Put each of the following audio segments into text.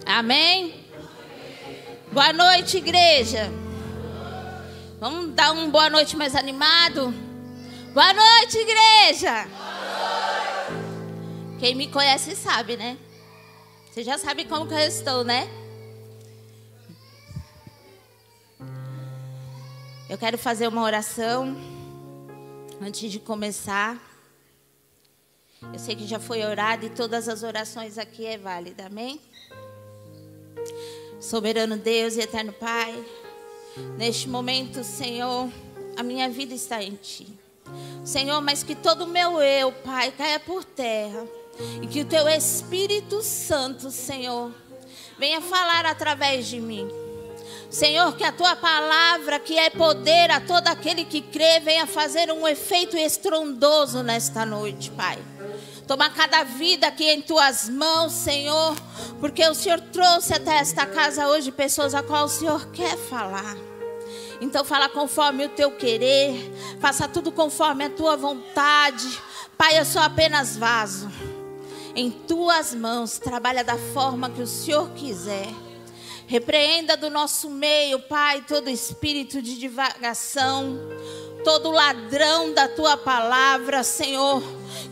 Amém? Boa noite, igreja. Vamos dar uma boa noite mais animado? Boa noite, igreja. Quem me conhece sabe, né? Você já sabe como que eu estou, né? Eu quero fazer uma oração antes de começar. Eu sei que já foi orado e todas as orações aqui é válida, amém? Soberano Deus e eterno Pai, neste momento, Senhor, a minha vida está em Ti. Senhor, mas que todo o meu eu, Pai, caia por terra. E que o Teu Espírito Santo, Senhor, venha falar através de mim. Senhor, que a Tua palavra, que é poder a todo aquele que crê, venha fazer um efeito estrondoso nesta noite, Pai. Toma cada vida aqui em Tuas mãos, Senhor, porque o Senhor trouxe até esta casa hoje pessoas a qual o Senhor quer falar. Então fala conforme o Teu querer, faça tudo conforme a Tua vontade. Pai, eu sou apenas vaso. Em Tuas mãos, trabalha da forma que o Senhor quiser. Repreenda do nosso meio, Pai, todo espírito de divagação, todo ladrão da Tua palavra, Senhor.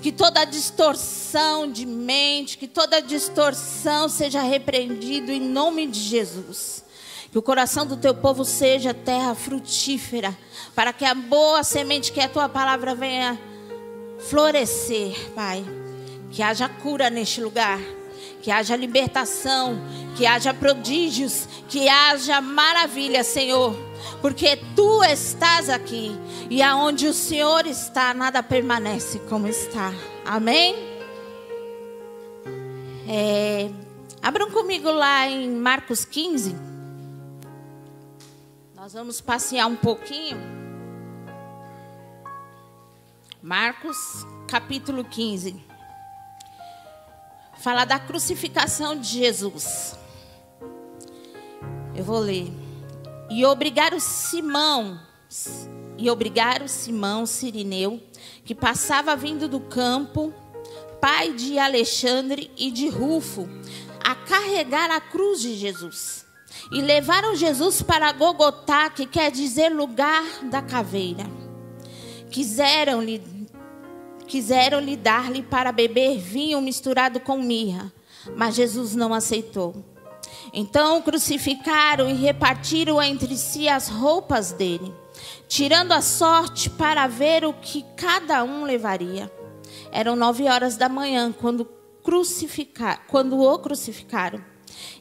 Que toda distorção de mente, que toda distorção seja repreendido em nome de Jesus. Que o coração do Teu povo seja terra frutífera, para que a boa semente que é a Tua palavra venha florescer, Pai. Que haja cura neste lugar, que haja libertação, que haja prodígios, que haja maravilha, Senhor. Porque Tu estás aqui, e aonde o Senhor está, nada permanece como está. Amém? Abram comigo lá em Marcos 15. Nós vamos passear um pouquinho. Marcos, capítulo 15. Fala da crucificação de Jesus. Eu vou ler. E obrigaram Simão Cirineu, que passava vindo do campo, pai de Alexandre e de Rufo, a carregar a cruz de Jesus. E levaram Jesus para Gogotá, que quer dizer lugar da caveira. Quiseram-lhe dar-lhe para beber vinho misturado com mirra, mas Jesus não aceitou. Então crucificaram e repartiram entre si as roupas dele, tirando a sorte para ver o que cada um levaria. Eram 9h da manhã quando o crucificaram.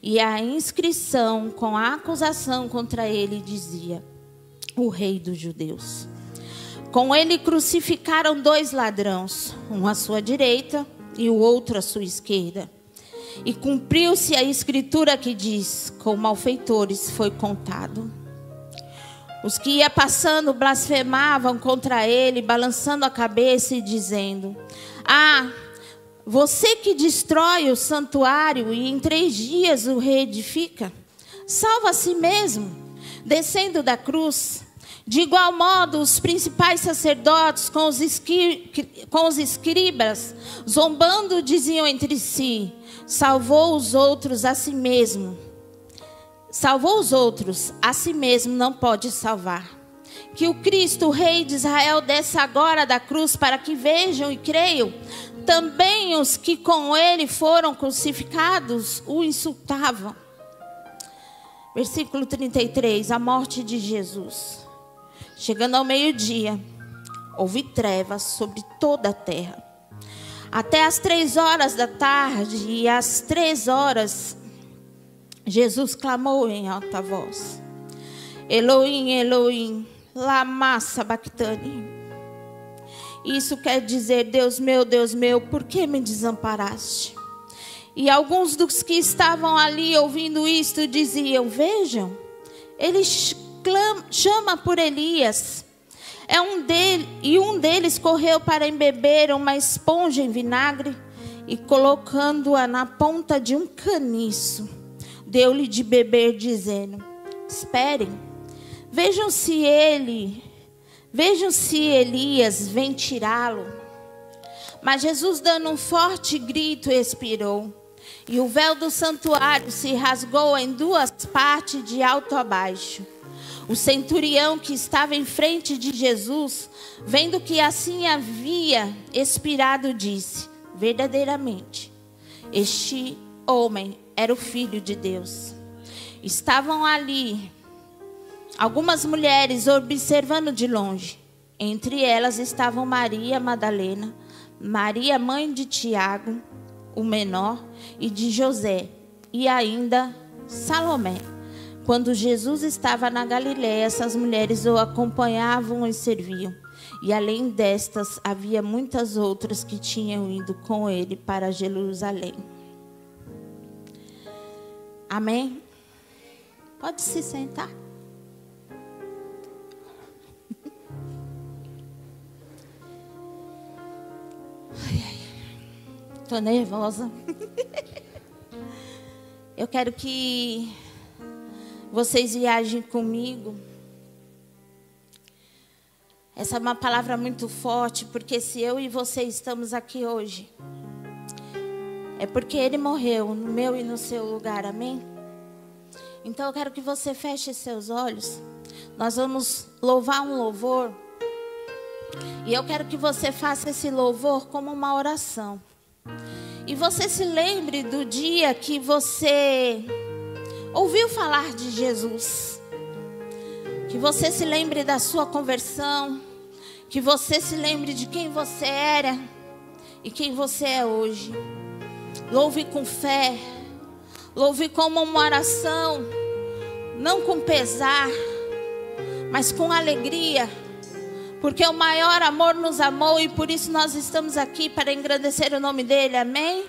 E a inscrição com a acusação contra ele dizia: o Rei dos Judeus. Com ele crucificaram 2 ladrões, um à sua direita e o outro à sua esquerda. E cumpriu-se a escritura que diz: com malfeitores foi contado. Os que ia passando blasfemavam contra ele, balançando a cabeça e dizendo: ah, você que destrói o santuário e em 3 dias o reedifica, salva a si mesmo, descendo da cruz. De igual modo, os principais sacerdotes com os escribas, zombando, diziam entre si: salvou os outros, a si mesmo não pode salvar. Que o Cristo, o Rei de Israel, desça agora da cruz, para que vejam e creiam. Também os que com ele foram crucificados o insultavam. Versículo 33, a morte de Jesus. Chegando ao meio-dia, houve trevas sobre toda a terra. Até às 3h da tarde, e às 3h, Jesus clamou em alta voz: Elohim, Elohim, lama sabachthani. Isso quer dizer: Deus meu, por que me desamparaste? E alguns dos que estavam ali ouvindo isto diziam: vejam, ele chama por Elias. Um deles correu para embeber uma esponja em vinagre e, colocando-a na ponta de um caniço, deu-lhe de beber, dizendo: esperem, vejam se Elias vem tirá-lo. Mas Jesus, dando um forte grito, expirou. E o véu do santuário se rasgou em duas partes, de alto a baixo. O centurião que estava em frente de Jesus, vendo que assim havia expirado, disse: verdadeiramente, este homem era o Filho de Deus. Estavam ali algumas mulheres observando de longe. Entre elas estavam Maria Madalena, Maria, mãe de Tiago, o menor, e de José, e ainda Salomé. Quando Jesus estava na Galiléia, essas mulheres o acompanhavam e serviam. E além destas, havia muitas outras que tinham ido com ele para Jerusalém. Amém? Pode se sentar. Estou nervosa. Eu quero que vocês viajem comigo. Essa é uma palavra muito forte, porque se eu e você estamos aqui hoje, é porque Ele morreu no meu e no seu lugar, amém? Então eu quero que você feche seus olhos. Nós vamos louvar um louvor. E eu quero que você faça esse louvor como uma oração. E você se lembre do dia que você ouviu falar de Jesus. Que você se lembre da sua conversão. Que você se lembre de quem você era e quem você é hoje. Louve com fé. Louve como uma oração. Não com pesar, mas com alegria. Porque o maior amor nos amou e por isso nós estamos aqui para engrandecer o nome dele. Amém?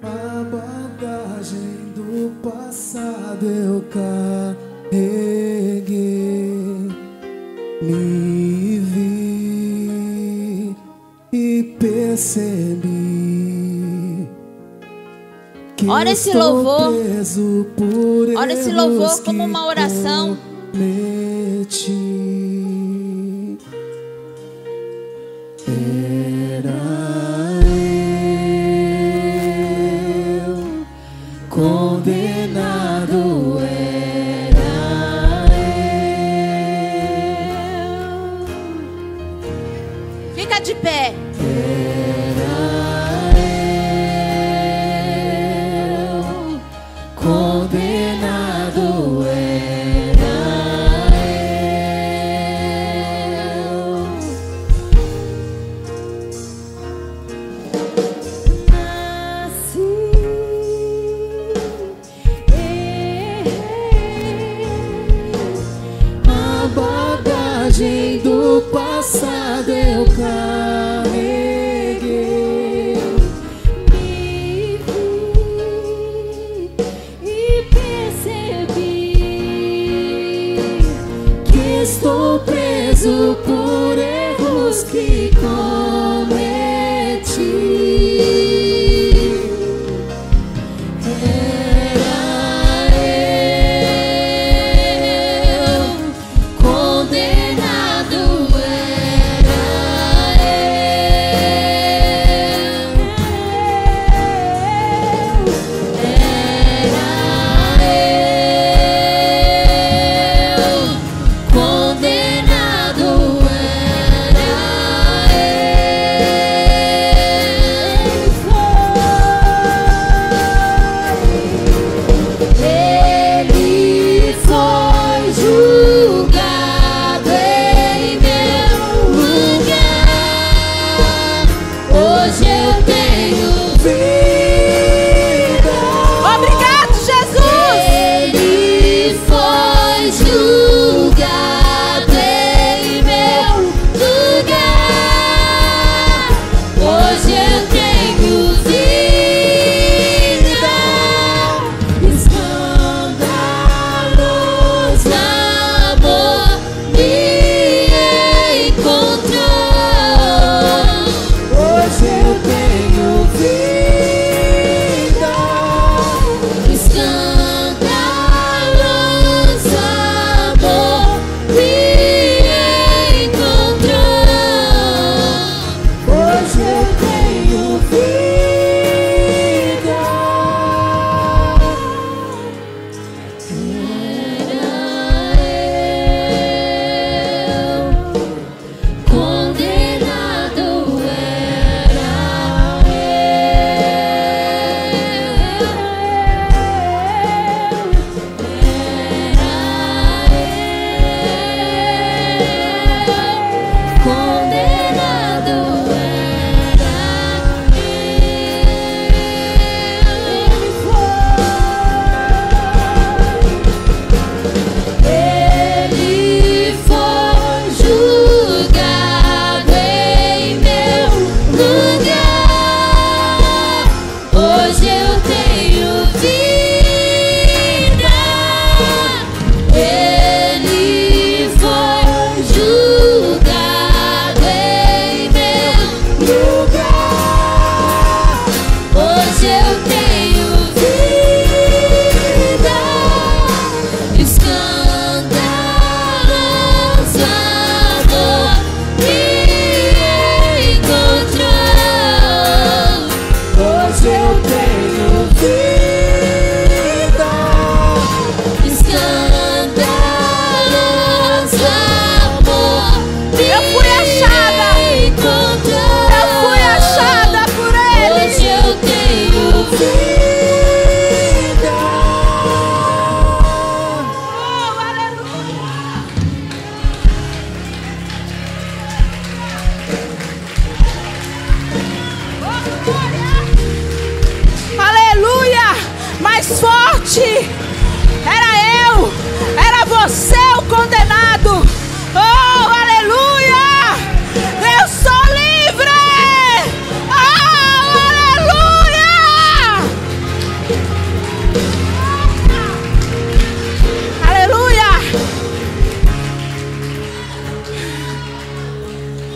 A bagagem do passado eu carreguei, me vi e percebi que ora esse estou louvor, preso por ora esse louvor como uma oração. Cometi. Condenado era eu. Fica de pé. Era eu. Condenado era eu. Do passado eu carreguei, me vi e percebi que estou preso por erros que cometi.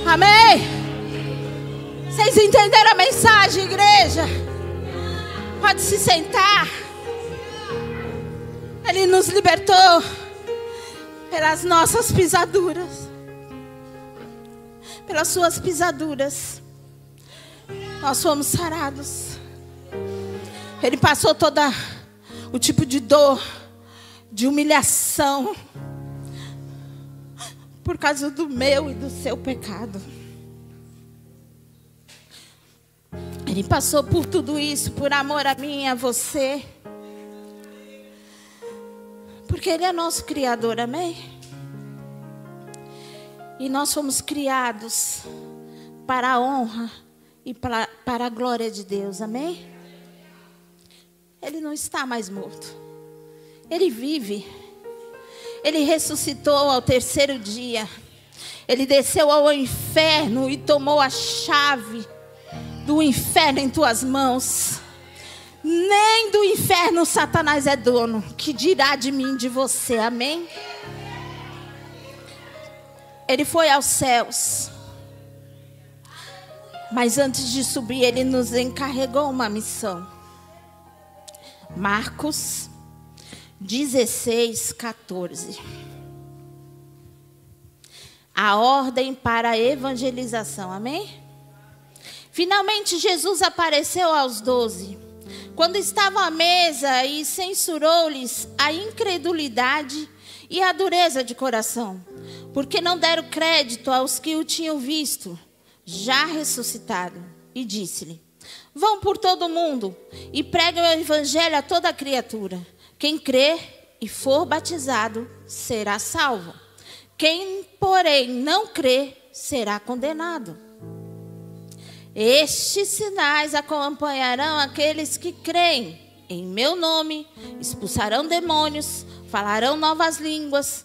Amém? Vocês entenderam a mensagem, igreja? Pode se sentar. Ele nos libertou pelas nossas pisaduras. Pelas suas pisaduras nós fomos sarados. Ele passou toda o tipo de dor, de humilhação, por causa do meu e do seu pecado. Ele passou por tudo isso por amor a mim e a você. Porque Ele é nosso Criador, amém? E nós fomos criados para a honra e para a glória de Deus, amém? Ele não está mais morto. Ele vive. Ele ressuscitou ao terceiro dia. Ele desceu ao inferno e tomou a chave do inferno em tuas mãos. Nem do inferno Satanás é dono. Que dirá de mim, de você, amém? Ele foi aos céus. Mas antes de subir, Ele nos encarregou uma missão. Marcos 16, 14. A ordem para a evangelização, amém? Finalmente Jesus apareceu aos 12. Quando estavam à mesa, e censurou-lhes a incredulidade e a dureza de coração, porque não deram crédito aos que o tinham visto, já ressuscitado. E disse-lhe: vão por todo o mundo e preguem o evangelho a toda criatura. Quem crer e for batizado será salvo. Quem, porém, não crer será condenado. Estes sinais acompanharão aqueles que creem. Em meu nome expulsarão demônios, falarão novas línguas,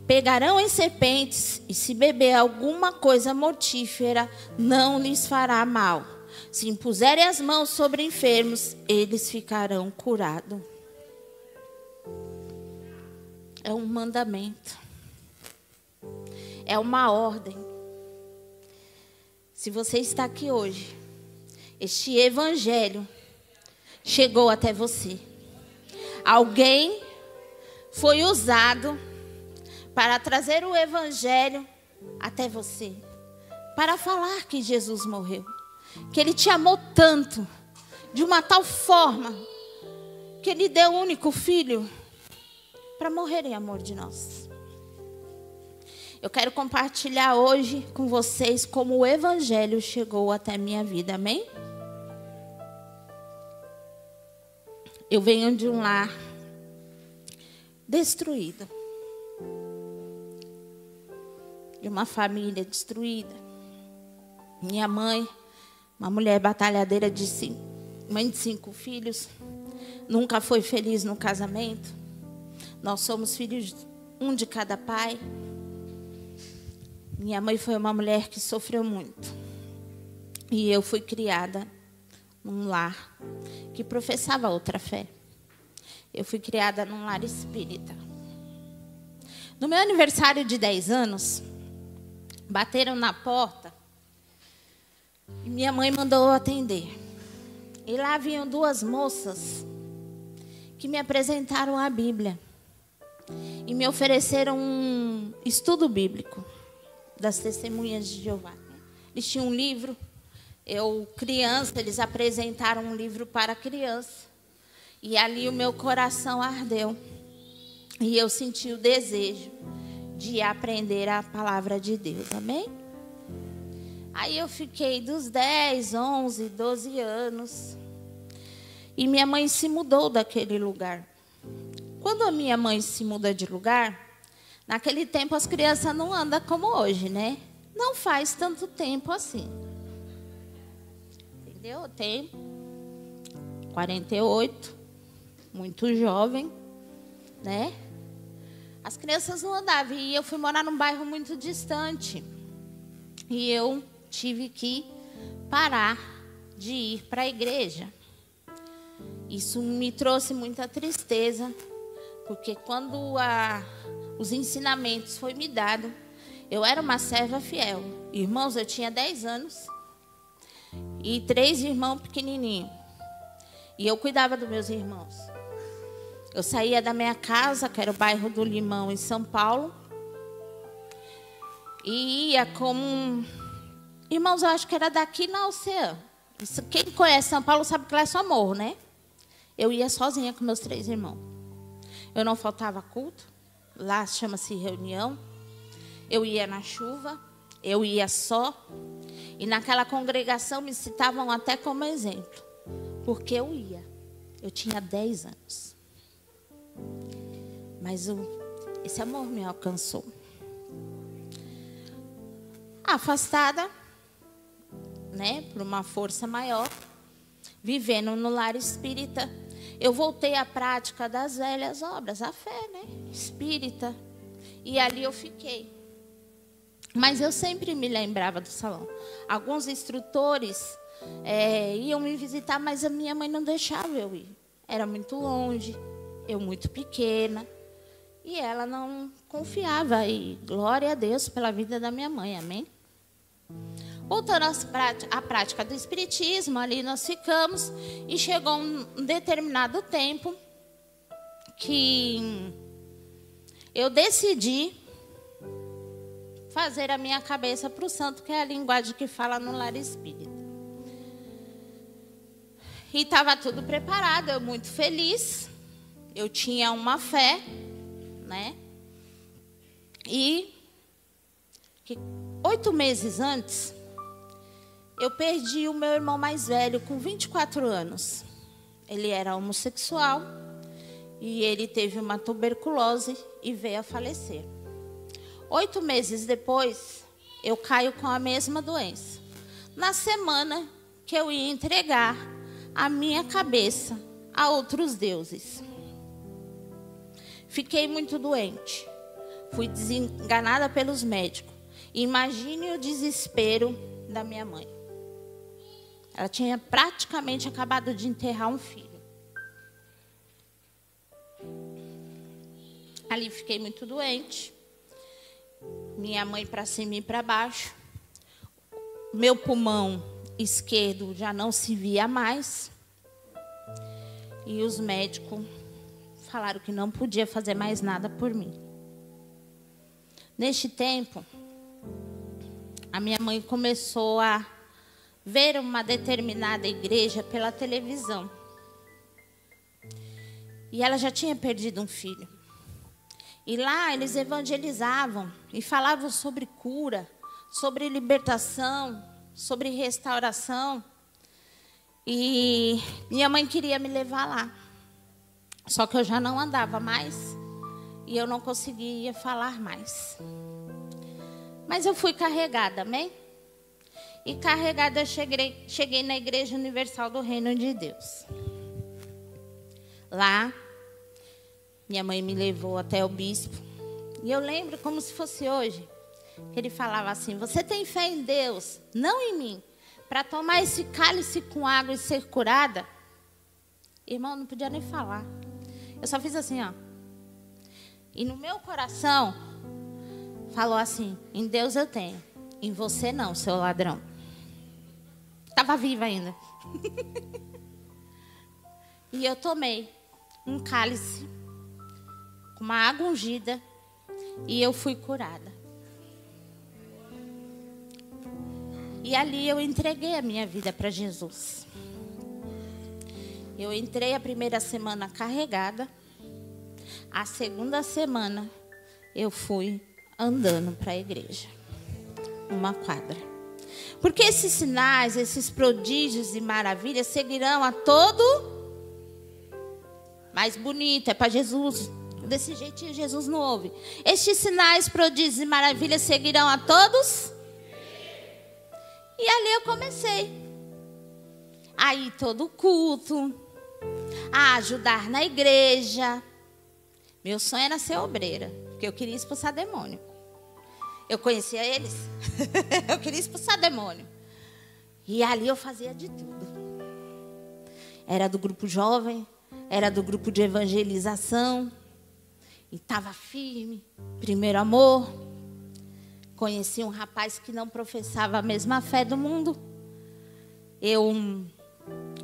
pegarão em serpentes, e se beber alguma coisa mortífera, não lhes fará mal. Se impuserem as mãos sobre enfermos, eles ficarão curados. É um mandamento. É uma ordem. Se você está aqui hoje, este evangelho chegou até você. Alguém foi usado para trazer o evangelho até você, para falar que Jesus morreu, que Ele te amou tanto, de uma tal forma, que Ele deu o único filho para morrer em amor de nós. Eu quero compartilhar hoje com vocês como o evangelho chegou até a minha vida, amém? Eu venho de um lar destruído, de uma família destruída. Minha mãe, uma mulher batalhadeira mãe de 5 filhos, nunca foi feliz no casamento. Nós somos filhos, um de cada pai. Minha mãe foi uma mulher que sofreu muito. E eu fui criada num lar que professava outra fé. Eu fui criada num lar espírita. No meu aniversário de 10 anos, bateram na porta e minha mãe mandou eu atender. E lá vinham 2 moças que me apresentaram a Bíblia e me ofereceram um estudo bíblico das Testemunhas de Jeová. Eles tinham um livro. Eu, criança, eles apresentaram um livro para criança. E ali o meu coração ardeu. E eu senti o desejo de aprender a palavra de Deus. Amém? Aí eu fiquei dos 10, 11, 12 anos. E minha mãe se mudou daquele lugar. Quando a minha mãe se muda de lugar, naquele tempo as crianças não andam como hoje, né? Não faz tanto tempo assim. Entendeu? Tem 48, muito jovem, né? As crianças não andavam. E eu fui morar num bairro muito distante. E eu tive que parar de ir para a igreja. Isso me trouxe muita tristeza, porque quando os ensinamentos foi me dado, Eu era uma serva fiel. Irmãos, eu tinha 10 anos. E 3 irmãos pequenininhos. E eu cuidava dos meus irmãos. Eu saía da minha casa, que era o bairro do Limão, em São Paulo. E ia com... Irmãos, eu acho que era daqui na Oceã. Quem conhece São Paulo sabe que lá é só morro, né? Eu ia sozinha com meus 3 irmãos. Eu não faltava culto. Lá chama-se reunião. Eu ia na chuva. Eu ia só. E naquela congregação me citavam até como exemplo. Porque eu ia. Eu tinha 10 anos. Mas esse amor me alcançou. Afastada, né, por uma força maior, vivendo no lar espírita, eu voltei à prática das velhas obras, a fé, né, espírita. E ali eu fiquei. Mas eu sempre me lembrava do salão. Alguns instrutores iam me visitar, mas a minha mãe não deixava eu ir. Era muito longe, eu muito pequena. E ela não confiava. E glória a Deus pela vida da minha mãe, amém? Voltando à prática do espiritismo, ali nós ficamos. E chegou um determinado tempo que eu decidi fazer a minha cabeça para o santo, que é a linguagem que fala no lar espírita. E estava tudo preparado, eu muito feliz. Eu tinha uma fé, né? E 8 meses antes, eu perdi o meu irmão mais velho com 24 anos. Ele era homossexual e ele teve uma tuberculose e veio a falecer. 8 meses depois, eu caio com a mesma doença. Na semana que eu ia entregar a minha cabeça a outros deuses. Fiquei muito doente. Fui desenganada pelos médicos. Imagine o desespero da minha mãe. Ela tinha praticamente acabado de enterrar um filho. Ali fiquei muito doente. Minha mãe para cima e para baixo. Meu pulmão esquerdo já não se via mais. E os médicos falaram que não podia fazer mais nada por mim. Neste tempo, a minha mãe começou a ver uma determinada igreja pela televisão. E ela já tinha perdido um filho. E lá eles evangelizavam e falavam sobre cura, sobre libertação, sobre restauração. E minha mãe queria me levar lá. Só que eu já não andava mais e eu não conseguia falar mais. Mas eu fui carregada, amém? E carregada eu cheguei na Igreja Universal do Reino de Deus. Lá, minha mãe me levou até o bispo. E eu lembro como se fosse hoje. Que ele falava assim: você tem fé em Deus, não em mim, para tomar esse cálice com água e ser curada? Irmão, não podia nem falar. Eu só fiz assim, ó. E no meu coração, falou assim: em Deus eu tenho, em você não, seu ladrão. Estava viva ainda. E eu tomei um cálice com uma água ungida e eu fui curada. E ali eu entreguei a minha vida para Jesus. Eu entrei a primeira semana carregada. A segunda semana eu fui andando para a igreja. Uma quadra. Porque esses sinais, esses prodígios e maravilhas seguirão a todo... Mais bonito, é para Jesus. Desse jeitinho Jesus não ouve. Estes sinais, prodígios e maravilhas seguirão a todos... E ali eu comecei a ir todo culto, a ajudar na igreja. Meu sonho era ser obreira, porque eu queria expulsar demônio. Eu conhecia eles, eu queria expulsar demônio. E ali eu fazia de tudo. Era do grupo jovem, era do grupo de evangelização. E estava firme, primeiro amor. conheci um rapaz que não professava a mesma fé do mundo. Eu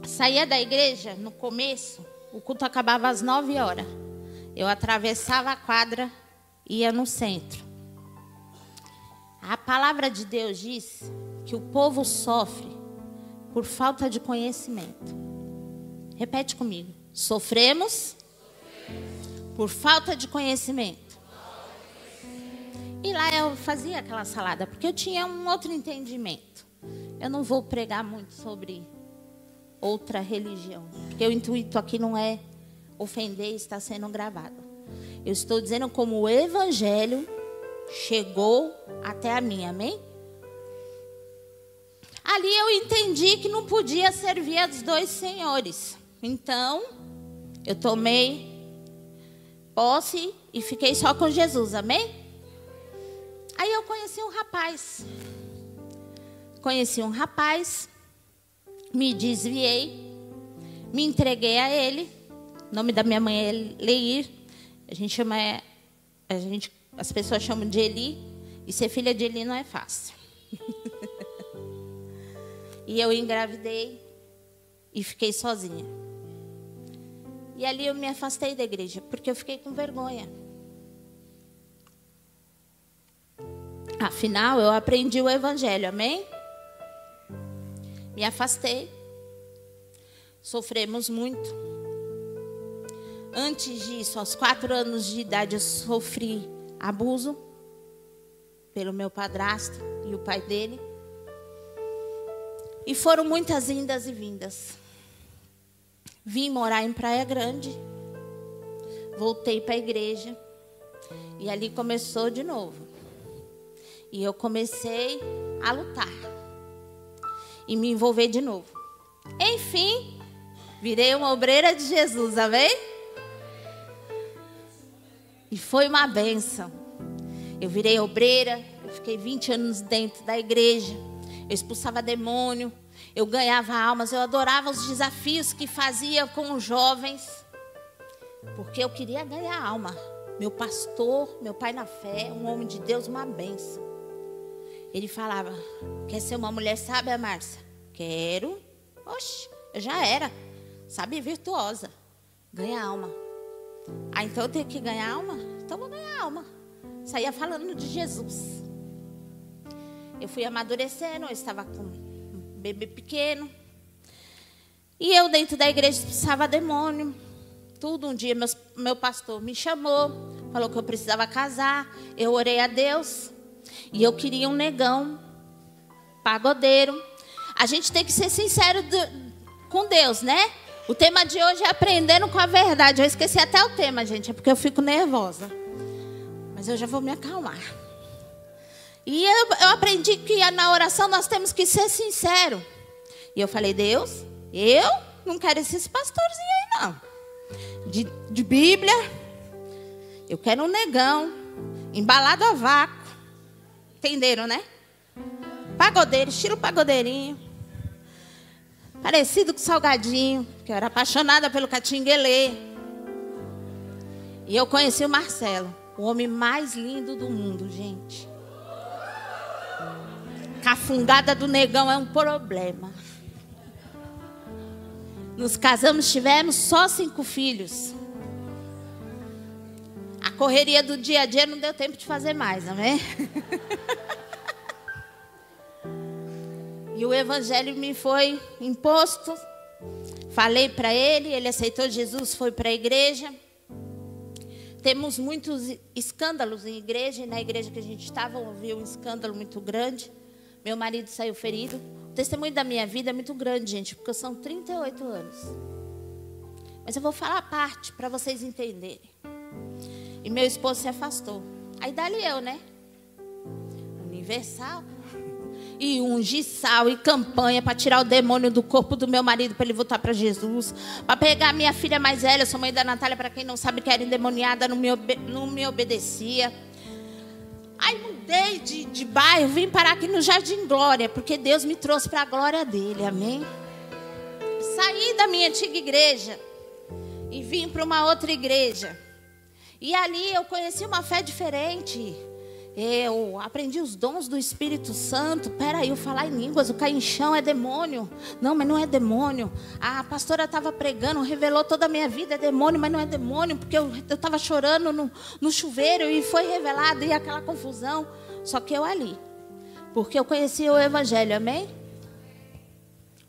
saía da igreja no começo, o culto acabava às 9 horas. Eu atravessava a quadra e ia no centro. A palavra de Deus diz que o povo sofre por falta de conhecimento. Repete comigo. Sofremos por falta de conhecimento. E lá eu fazia aquela salada, porque eu tinha um outro entendimento. Eu não vou pregar muito sobre outra religião, porque o intuito aqui não é ofender, está sendo gravado. Eu estou dizendo como o evangelho chegou até a mim, amém? Ali eu entendi que não podia servir aos dois senhores. Então, eu tomei posse e fiquei só com Jesus, amém? Aí eu conheci um rapaz. Me desviei, me entreguei a ele. O nome da minha mãe é Leir. As pessoas chamam de Eli. E ser filha de Eli não é fácil. E eu engravidei e fiquei sozinha. E ali eu me afastei da igreja, porque eu fiquei com vergonha. Afinal, eu aprendi o evangelho, amém? Me afastei. Sofremos muito. Antes disso, aos 4 anos de idade, eu sofri abuso pelo meu padrasto e o pai dele. E foram muitas indas e vindas. Vim morar em Praia Grande. Voltei para a igreja. E ali começou de novo. E eu comecei a lutar. E me envolver de novo. Enfim, virei uma obreira de Jesus, amém? E foi uma bênção. Eu virei obreira, eu fiquei 20 anos dentro da igreja. Eu expulsava demônio, eu ganhava almas, eu adorava os desafios que fazia com os jovens. Porque eu queria ganhar alma. Meu pastor, meu pai na fé, um homem de Deus, uma bênção. Ele falava, quer ser uma mulher sábia, Márcia? Quero. Oxe, eu já era. Sábia e virtuosa. Ganhar alma. Ah, então eu tenho que ganhar alma? Então eu vou ganhar alma. Saía falando de Jesus. Eu fui amadurecendo, eu estava com um bebê pequeno. E eu dentro da igreja expulsava demônio. Tudo. Um dia meu pastor me chamou, falou que eu precisava casar. Eu orei a Deus. E eu queria um negão, pagodeiro. A gente tem que ser sincero com Deus, né? O tema de hoje é aprendendo com a verdade. Eu esqueci até o tema, gente, é porque eu fico nervosa. Mas eu já vou me acalmar. E eu aprendi que na oração nós temos que ser sinceros. E eu falei, Deus, eu não quero esses pastorzinhos aí, não. De Bíblia. Eu quero um negão, embalado a vácuo. Entenderam, né? Pagodeiro, estilo pagodeirinho. Parecido com salgadinho, que eu era apaixonada pelo catinguelê. E eu conheci o Marcelo, o homem mais lindo do mundo, gente. Cafungada do negão é um problema. Nos casamos, tivemos só 5 filhos. A correria do dia a dia não deu tempo de fazer mais, amém? E o evangelho me foi imposto. Falei para ele, ele aceitou Jesus, foi para a igreja. Temos muitos escândalos em igreja, e na igreja que a gente estava, houve um escândalo muito grande. Meu marido saiu ferido. O testemunho da minha vida é muito grande, gente, porque são 38 anos. Mas eu vou falar a parte para vocês entenderem. E meu esposo se afastou. Aí dali eu, né? Universal. E ungiçal e campanha para tirar o demônio do corpo do meu marido, para ele voltar para Jesus. Para pegar a minha filha mais velha, eu sou mãe da Natália, para quem não sabe, que era endemoniada, não me obedecia. Aí mudei de bairro, vim parar aqui no Jardim Glória, porque Deus me trouxe para a glória dele, amém? Saí da minha antiga igreja e vim para uma outra igreja. E ali eu conheci uma fé diferente. Eu aprendi os dons do Espírito Santo. Peraí, eu falar em línguas, o cair em chão é demônio. Não, mas não é demônio. A pastora estava pregando, revelou toda a minha vida, é demônio, mas não é demônio, porque eu estava chorando no chuveiro e foi revelado, e aquela confusão. Só que eu ali, porque eu conhecia o Evangelho, amém?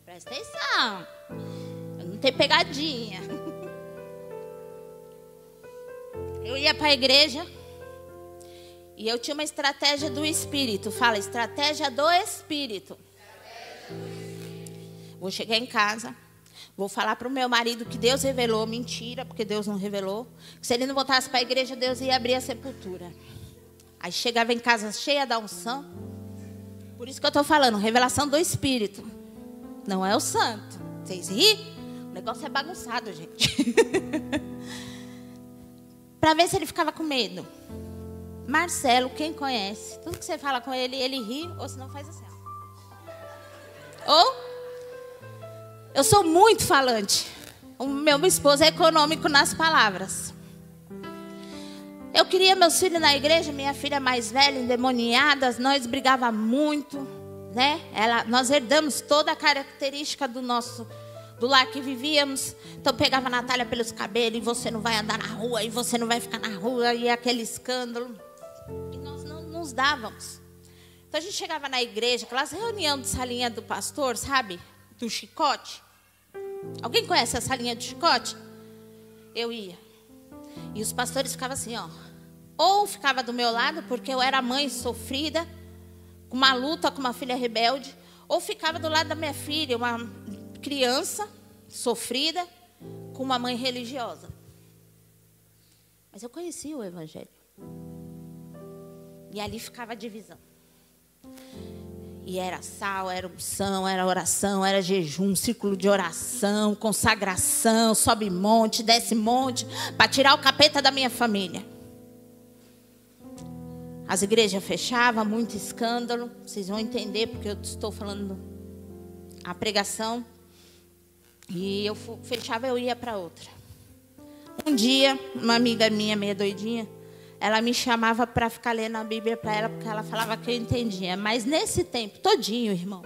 Presta atenção, eu não tenho pegadinha. Eu ia para a igreja. E eu tinha uma estratégia do Espírito. Fala, estratégia do Espírito. Vou chegar em casa. Vou falar para o meu marido que Deus revelou. Mentira, porque Deus não revelou. Que se ele não voltasse para a igreja, Deus ia abrir a sepultura. Aí chegava em casa cheia da unção. Por isso que eu estou falando, revelação do Espírito. Não é o santo. Vocês ri? O negócio é bagunçado, gente. Para ver se ele ficava com medo. Marcelo, quem conhece? Tudo que você fala com ele, ele ri, ou se não faz assim. Ou, eu sou muito falante. O meu esposo é econômico nas palavras. Eu queria meus filhos na igreja, minha filha mais velha, endemoniada, nós brigávamos muito, né? Nós herdamos toda a característica do lar que vivíamos. Então pegava a Natália pelos cabelos, e você não vai andar na rua, e você não vai ficar na rua, e aquele escândalo. E nós não nos dávamos. Então a gente chegava na igreja, aquelas reuniões de salinha do pastor, sabe? Do chicote. Alguém conhece a salinha do chicote? Eu ia. E os pastores ficavam assim, ó. Ou ficava do meu lado, porque eu era mãe sofrida, com uma luta com uma filha rebelde. Ou ficava do lado da minha filha, uma criança sofrida, com uma mãe religiosa. Mas eu conhecia o Evangelho. E ali ficava a divisão. E era sal, era unção, era oração, era jejum, círculo de oração, consagração, sobe monte, desce monte, para tirar o capeta da minha família. As igrejas fechavam, muito escândalo. Vocês vão entender, porque eu estou falando a pregação. E eu fechava, eu ia para outra. Um dia, uma amiga minha, meio doidinha, ela me chamava para ficar lendo a Bíblia para ela, porque ela falava que eu entendia. Mas nesse tempo todinho, irmão,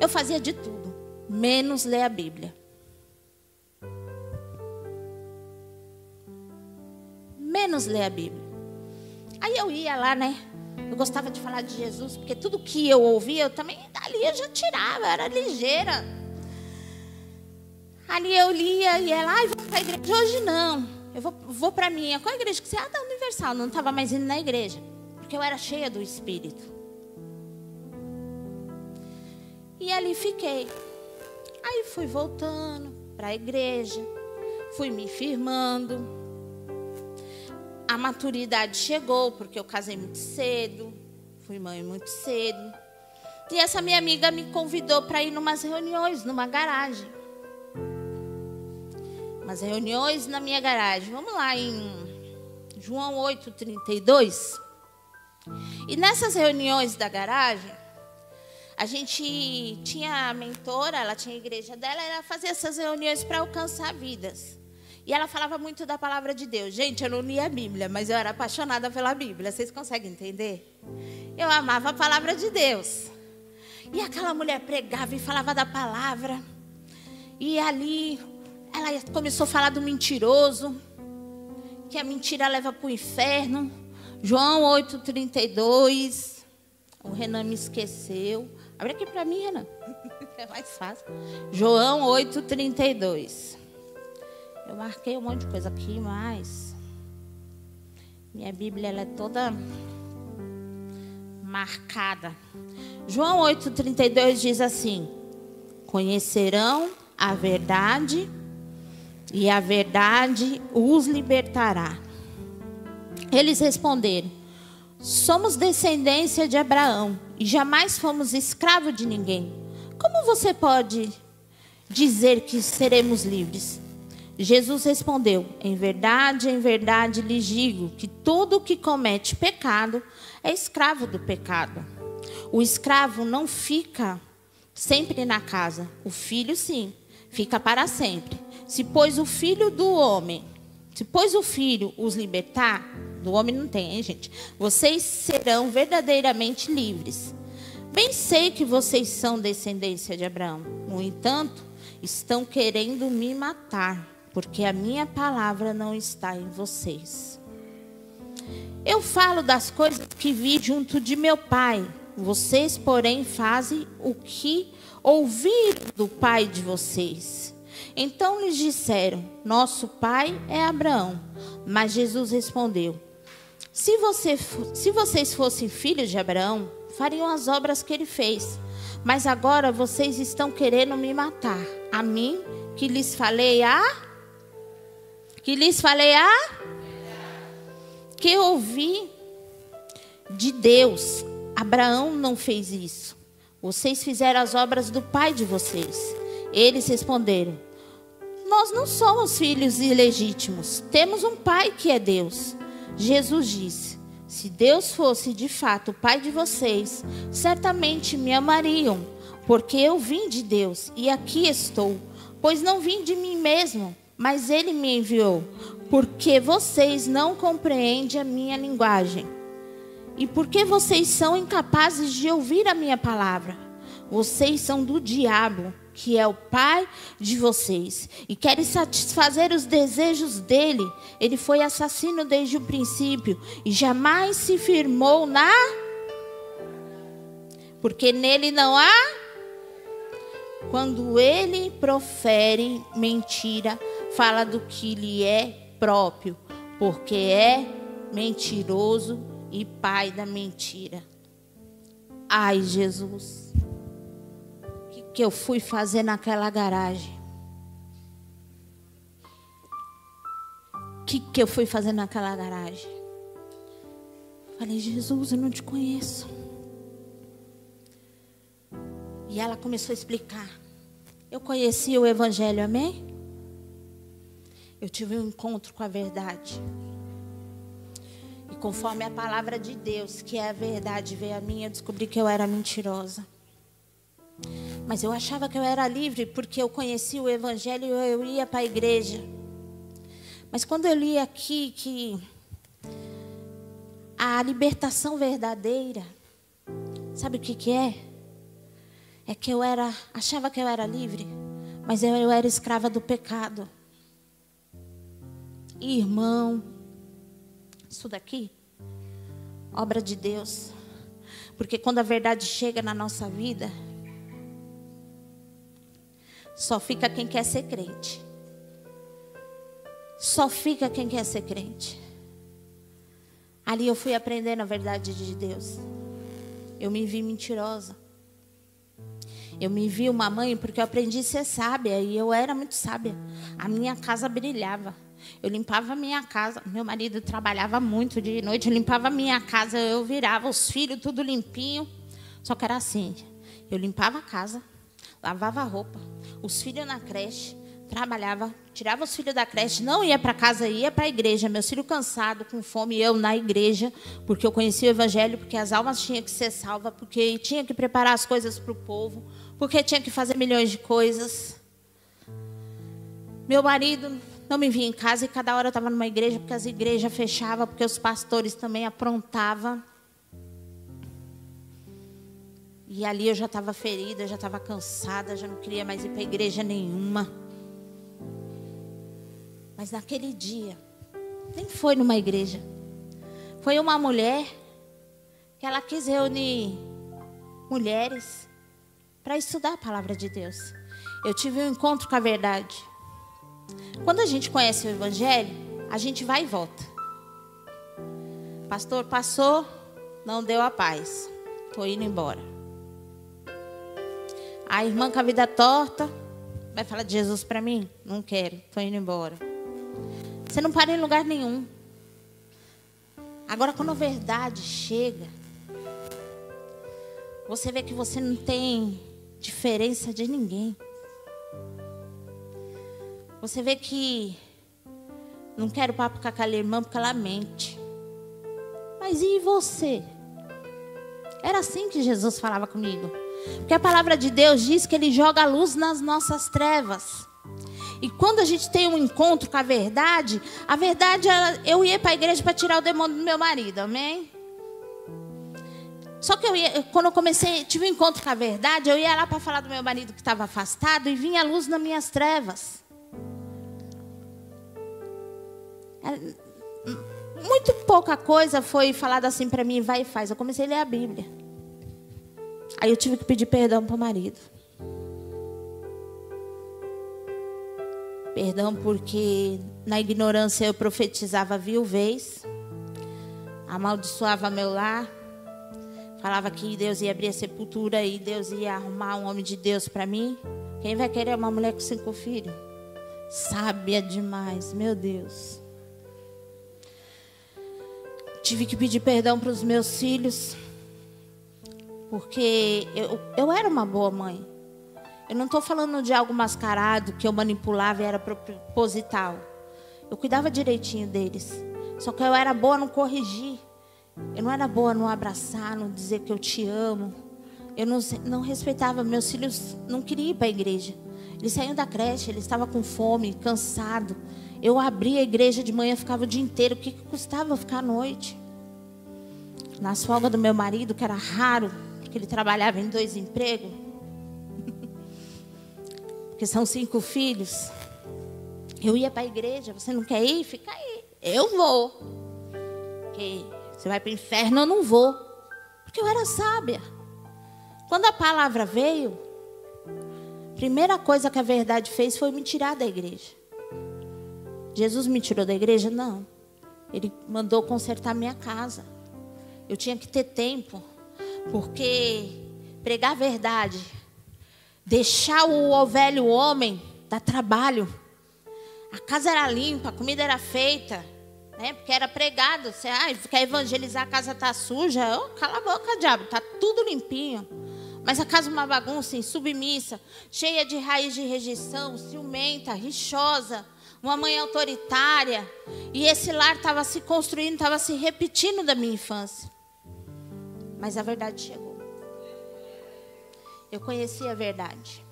eu fazia de tudo, menos ler a Bíblia. Menos ler a Bíblia. Aí eu ia lá, né? Eu gostava de falar de Jesus, porque tudo que eu ouvia, eu também dali eu já tirava, eu era ligeira. Ali eu lia e ela, vamos para a igreja. Hoje não. Eu vou para a minha. Qual a igreja que você? Da Universal. Não estava mais indo na igreja. Porque eu era cheia do Espírito. E ali fiquei. Aí fui voltando para a igreja. Fui me firmando. A maturidade chegou, porque eu casei muito cedo. Fui mãe muito cedo. E essa minha amiga me convidou para ir numas reuniões, numa garagem. Umas reuniões na minha garagem. Vamos lá em João 8:32. E nessas reuniões da garagem, a gente tinha a mentora, ela tinha a igreja dela, ela fazia essas reuniões para alcançar vidas. E ela falava muito da palavra de Deus. Gente, eu não lia a Bíblia, mas eu era apaixonada pela Bíblia. Vocês conseguem entender? Eu amava a palavra de Deus. E aquela mulher pregava e falava da palavra. E ali ela começou a falar do mentiroso, que a mentira leva para o inferno. João 8:32. O Renan me esqueceu. Abre aqui para mim, Renan. É mais fácil. João 8:32. Eu marquei um monte de coisa aqui, mas minha Bíblia ela é toda marcada. João 8:32 diz assim: conhecerão a verdade e a verdade os libertará. Eles responderam: somos descendência de Abraão e jamais fomos escravos de ninguém. Como você pode dizer que seremos livres? Jesus respondeu: em verdade lhes digo que todo que comete pecado é escravo do pecado. O escravo não fica sempre na casa, o filho sim, fica para sempre. Se pois o filho do homem, Depois o Filho os libertar, do homem não tem, hein, gente? Vocês serão verdadeiramente livres. Bem sei que vocês são descendência de Abraão. No entanto, estão querendo me matar, porque a minha palavra não está em vocês. Eu falo das coisas que vi junto de meu pai. Vocês, porém, fazem o que ouviram do pai de vocês. Então lhes disseram: nosso pai é Abraão. Mas Jesus respondeu: se vocês fossem filhos de Abraão, fariam as obras que ele fez. Mas agora vocês estão querendo me matar. A mim, que lhes falei que ouvi de Deus. Abraão não fez isso. Vocês fizeram as obras do pai de vocês. Eles responderam: nós não somos filhos ilegítimos. Temos um pai que é Deus. Jesus disse: se Deus fosse de fato o pai de vocês, certamente me amariam, porque eu vim de Deus e aqui estou. Pois não vim de mim mesmo, mas ele me enviou, porque vocês não compreendem a minha linguagem. E porque vocês são incapazes de ouvir a minha palavra. Vocês são do diabo, que é o pai de vocês, e querem satisfazer os desejos dele. Ele foi assassino desde o princípio, e jamais se firmou porque nele não há. Quando ele profere mentira, fala do que lhe é próprio, porque é mentiroso e pai da mentira. Ai, Jesus, o que eu fui fazer naquela garagem? O que eu fui fazer naquela garagem? Falei: Jesus, eu não te conheço. E ela começou a explicar. Eu conheci o Evangelho, amém? Eu tive um encontro com a verdade. E conforme a palavra de Deus, que é a verdade, veio a mim, eu descobri que eu era mentirosa. Mas eu achava que eu era livre porque eu conhecia o Evangelho e eu ia para a igreja. Mas quando eu li aqui que a libertação verdadeira, sabe o que é? É que eu achava que eu era livre, mas eu era escrava do pecado. Irmão, isso daqui, obra de Deus. Porque quando a verdade chega na nossa vida, só fica quem quer ser crente. Só fica quem quer ser crente. Ali eu fui aprendendo a verdade de Deus. Eu me vi mentirosa. Eu me vi uma mãe porque eu aprendi a ser sábia. E eu era muito sábia. A minha casa brilhava. Eu limpava a minha casa. Meu marido trabalhava muito de noite. Eu limpava a minha casa. Eu virava os filhos tudo limpinho. Só que era assim. Eu limpava a casa. Lavava a roupa. Os filhos na creche. Trabalhava. Tirava os filhos da creche. Não ia para casa, ia para a igreja. Meus filhos cansados, com fome. Eu na igreja. Porque eu conhecia o Evangelho. Porque as almas tinham que ser salvas. Porque tinha que preparar as coisas para o povo. Porque tinha que fazer milhões de coisas. Meu marido não me via em casa. E cada hora eu estava numa igreja. Porque as igrejas fechavam. Porque os pastores também aprontavam. E ali eu já estava ferida, já estava cansada, já não queria mais ir para igreja nenhuma. Mas naquele dia, nem foi numa igreja. Foi uma mulher que ela quis reunir mulheres para estudar a palavra de Deus. Eu tive um encontro com a verdade. Quando a gente conhece o Evangelho, a gente vai e volta. Pastor passou, não deu a paz. Estou indo embora. A irmã com a vida torta vai falar de Jesus para mim? Não quero, estou indo embora. Você não para em lugar nenhum. Agora, quando a verdade chega, você vê que você não tem diferença de ninguém. Você vê que não quero papo com aquela irmã porque ela mente. Mas e você? Era assim que Jesus falava comigo. Porque a palavra de Deus diz que Ele joga a luz nas nossas trevas. E quando a gente tem um encontro com a verdade, eu ia para a igreja para tirar o demônio do meu marido, amém? Só que quando eu tive um encontro com a verdade, eu ia lá para falar do meu marido que estava afastado e vinha a luz nas minhas trevas. Muito pouca coisa foi falada assim para mim, vai e faz. Eu comecei a ler a Bíblia. Aí eu tive que pedir perdão para o marido. Perdão porque na ignorância eu profetizava viuvez, amaldiçoava meu lar, falava que Deus ia abrir a sepultura e Deus ia arrumar um homem de Deus para mim. Quem vai querer uma mulher com 5 filhos? Sábia demais, meu Deus. Tive que pedir perdão para os meus filhos, porque eu era uma boa mãe. Eu não estou falando de algo mascarado, que eu manipulava e era proposital. Eu cuidava direitinho deles. Só que eu era boa no corrigir. Eu não era boa no abraçar, no dizer que eu te amo. Eu não respeitava. Meus filhos não queriam ir para a igreja. Eles saíam da creche, eles estavam com fome, cansados. Eu abria a igreja de manhã, ficava o dia inteiro. O que custava ficar à noite? Nas folgas do meu marido, que era raro, porque ele trabalhava em 2 empregos. Porque são 5 filhos. Eu ia para a igreja. Você não quer ir? Fica aí. Eu vou. Porque você vai para o inferno, eu não vou. Porque eu era sábia. Quando a palavra veio, a primeira coisa que a verdade fez foi me tirar da igreja. Jesus me tirou da igreja? Não. Ele mandou consertar minha casa. Eu tinha que ter tempo. Porque pregar a verdade, deixar o velho homem, dá trabalho. A casa era limpa, a comida era feita, né? Porque era pregado. Você quer evangelizar, a casa está suja. Oh, cala a boca, diabo, está tudo limpinho. Mas a casa é uma bagunça, insubmissa, cheia de raiz de rejeição, ciumenta, rixosa, uma mãe autoritária. E esse lar estava se construindo, estava se repetindo da minha infância. Mas a verdade chegou. Eu conheci a verdade.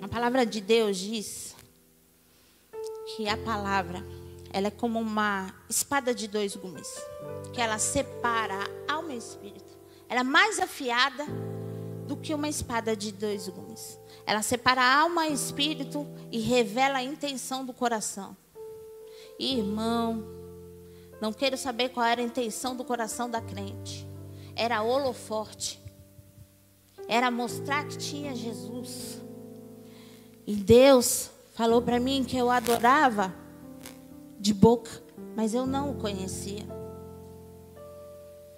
A palavra de Deus diz que a palavra, ela é como uma espada de 2 gumes, que ela separa a alma e o espírito. Ela é mais afiada do que uma espada de 2 gumes. Ela separa a alma e o espírito e revela a intenção do coração. Irmão, não quero saber qual era a intenção do coração da crente. Era holoforte. Era mostrar que tinha Jesus. E Deus falou para mim que eu adorava de boca, mas eu não o conhecia.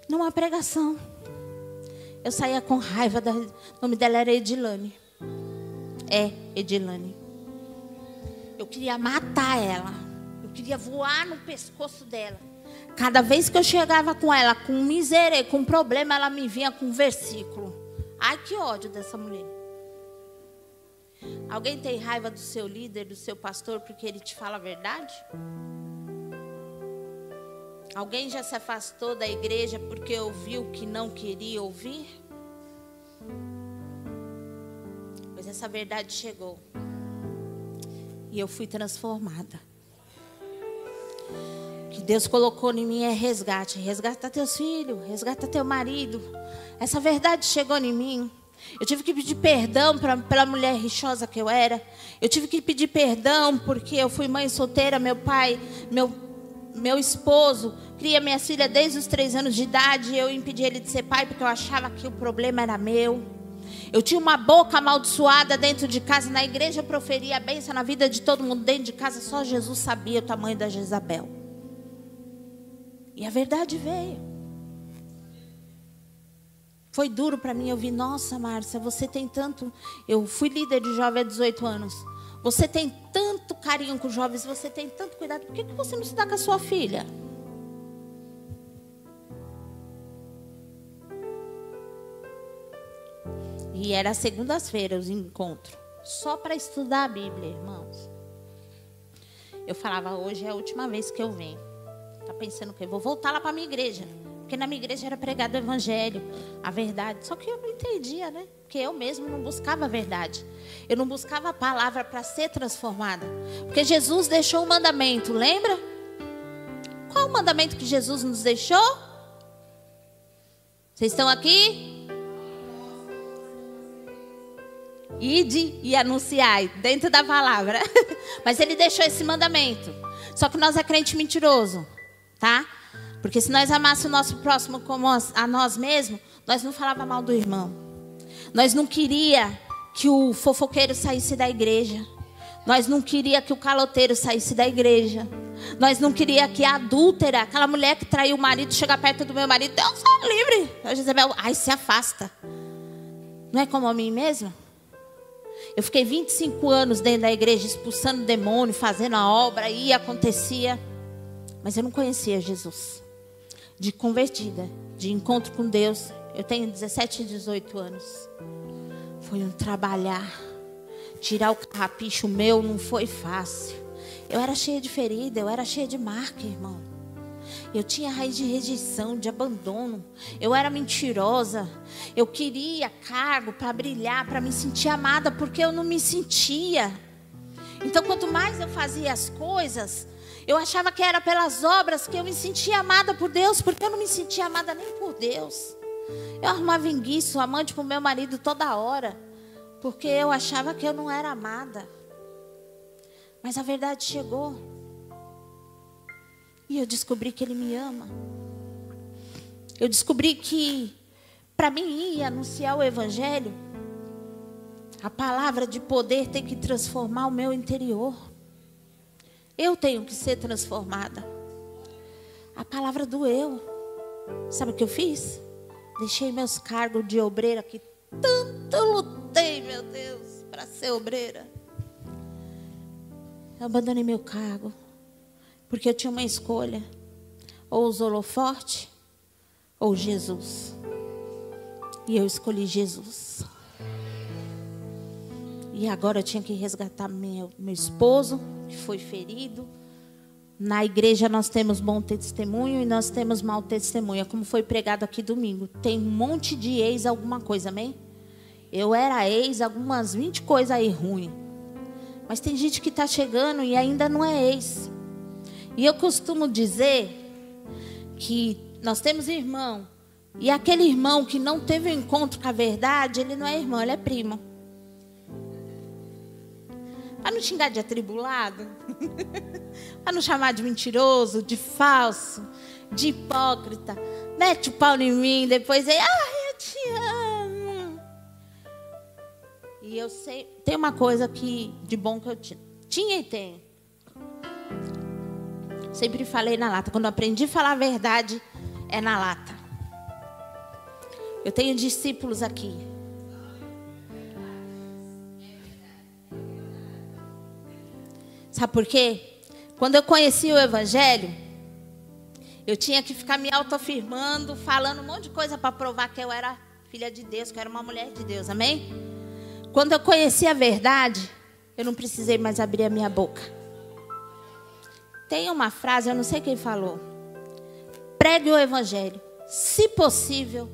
Numa pregação. Eu saía com raiva. O nome dela era Edilane. Edilane. Eu queria matar ela. Eu queria voar no pescoço dela. Cada vez que eu chegava com ela, com miséria, com problema, ela me vinha com um versículo. Ai, que ódio dessa mulher. Alguém tem raiva do seu líder, do seu pastor, porque ele te fala a verdade? Alguém já se afastou da igreja porque ouviu que não queria ouvir? Pois essa verdade chegou. E eu fui transformada. O que Deus colocou em mim é resgate. Resgata teus filhos, resgata teu marido. Essa verdade chegou em mim. Eu tive que pedir perdão pela mulher rixosa que eu era. Eu tive que pedir perdão porque eu fui mãe solteira. Meu pai, meu esposo, cria minha filha desde os 3 anos de idade. Eu impedi ele de ser pai porque eu achava que o problema era meu. Eu tinha uma boca amaldiçoada dentro de casa. Na igreja eu proferia a bênção na vida de todo mundo. Dentro de casa só Jesus sabia o tamanho da Jezabel. E a verdade veio. Foi duro para mim. Eu vi, nossa, Márcia, você tem tanto... Eu fui líder de jovem há 18 anos. Você tem tanto carinho com os jovens, você tem tanto cuidado. Por que você não se dá com a sua filha? E era segundas-feiras os encontros. Só para estudar a Bíblia, irmãos. Eu falava, hoje é a última vez que eu venho. Tá pensando que eu vou voltar lá para a minha igreja. Porque na minha igreja era pregado o evangelho, a verdade. Só que eu não entendia, né? Porque eu mesmo não buscava a verdade. Eu não buscava a palavra para ser transformada. Porque Jesus deixou um mandamento, lembra? Qual o mandamento que Jesus nos deixou? Vocês estão aqui? Ide e anunciai, dentro da palavra. Mas ele deixou esse mandamento. Só que nós é crente mentiroso, tá? Porque se nós amássemos o nosso próximo como a nós mesmos, nós não falava mal do irmão. Nós não queria que o fofoqueiro saísse da igreja. Nós não queria que o caloteiro saísse da igreja. Nós não queria que a adúltera, aquela mulher que traiu o marido, chegar perto do meu marido. Deus é livre. A Jezabel, ai, se afasta. Não é como a mim mesma? Eu fiquei 25 anos dentro da igreja, expulsando demônio, fazendo a obra, e acontecia. Mas eu não conhecia Jesus. De convertida, de encontro com Deus. Eu tenho 17 e 18 anos. Foi um trabalhar. Tirar o carrapicho meu não foi fácil. Eu era cheia de ferida, eu era cheia de marca, irmão. Eu tinha raiz de rejeição, de abandono. Eu era mentirosa. Eu queria cargo para brilhar, para me sentir amada, porque eu não me sentia. Então, quanto mais eu fazia as coisas, eu achava que era pelas obras que eu me sentia amada por Deus, porque eu não me sentia amada nem por Deus. Eu arrumava enguiço, amante para o meu marido toda hora, porque eu achava que eu não era amada. Mas a verdade chegou. E eu descobri que Ele me ama. Eu descobri que para mim ir anunciar o Evangelho, a palavra de poder tem que transformar o meu interior. Eu tenho que ser transformada. A palavra doeu. Sabe o que eu fiz? Deixei meus cargos de obreira, que tanto eu lutei, meu Deus, para ser obreira. Eu abandonei meu cargo, porque eu tinha uma escolha: ou os holofotes, ou Jesus. E eu escolhi Jesus. E agora eu tinha que resgatar meu esposo, que foi ferido. Na igreja nós temos bom testemunho e nós temos mau testemunho. Como foi pregado aqui domingo. Tem um monte de ex alguma coisa, amém? Eu era ex algumas 20 coisas aí ruim. Mas tem gente que está chegando e ainda não é ex. E eu costumo dizer que nós temos irmão. E aquele irmão que não teve um encontro com a verdade, ele não é irmão, ele é primo. Para não xingar de atribulado, para não chamar de mentiroso, de falso, de hipócrita. Mete o pau em mim, depois aí, eu te amo. E eu sei, tem uma coisa que, de bom que eu tinha e tenho. Sempre falei na lata. Quando eu aprendi a falar a verdade, é na lata. Eu tenho discípulos aqui. Sabe por quê? Quando eu conheci o Evangelho, eu tinha que ficar me autoafirmando, falando um monte de coisa para provar que eu era filha de Deus, que eu era uma mulher de Deus, amém? Quando eu conheci a verdade, eu não precisei mais abrir a minha boca. Tem uma frase, eu não sei quem falou. Pregue o Evangelho. Se possível,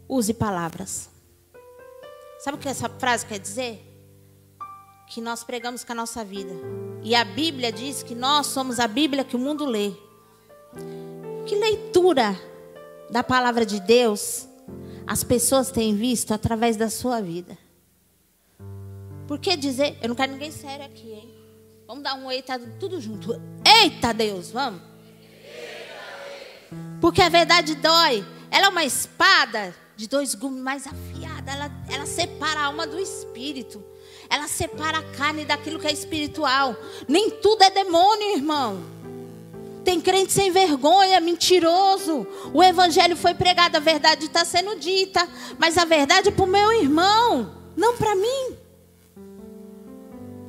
use palavras. Sabe o que essa frase quer dizer? Que nós pregamos com a nossa vida. E a Bíblia diz que nós somos a Bíblia que o mundo lê. Que leitura da palavra de Deus as pessoas têm visto através da sua vida? Por que dizer? Eu não quero ninguém sério aqui, hein? Vamos dar um eita tudo junto. Eita Deus, vamos. Porque a verdade dói. Ela é uma espada de 2 gumes mais afiada. Ela separa a alma do espírito. Ela separa a carne daquilo que é espiritual. Nem tudo é demônio, irmão. Tem crente sem vergonha, mentiroso. O Evangelho foi pregado, a verdade está sendo dita. Mas a verdade é para o meu irmão, não para mim.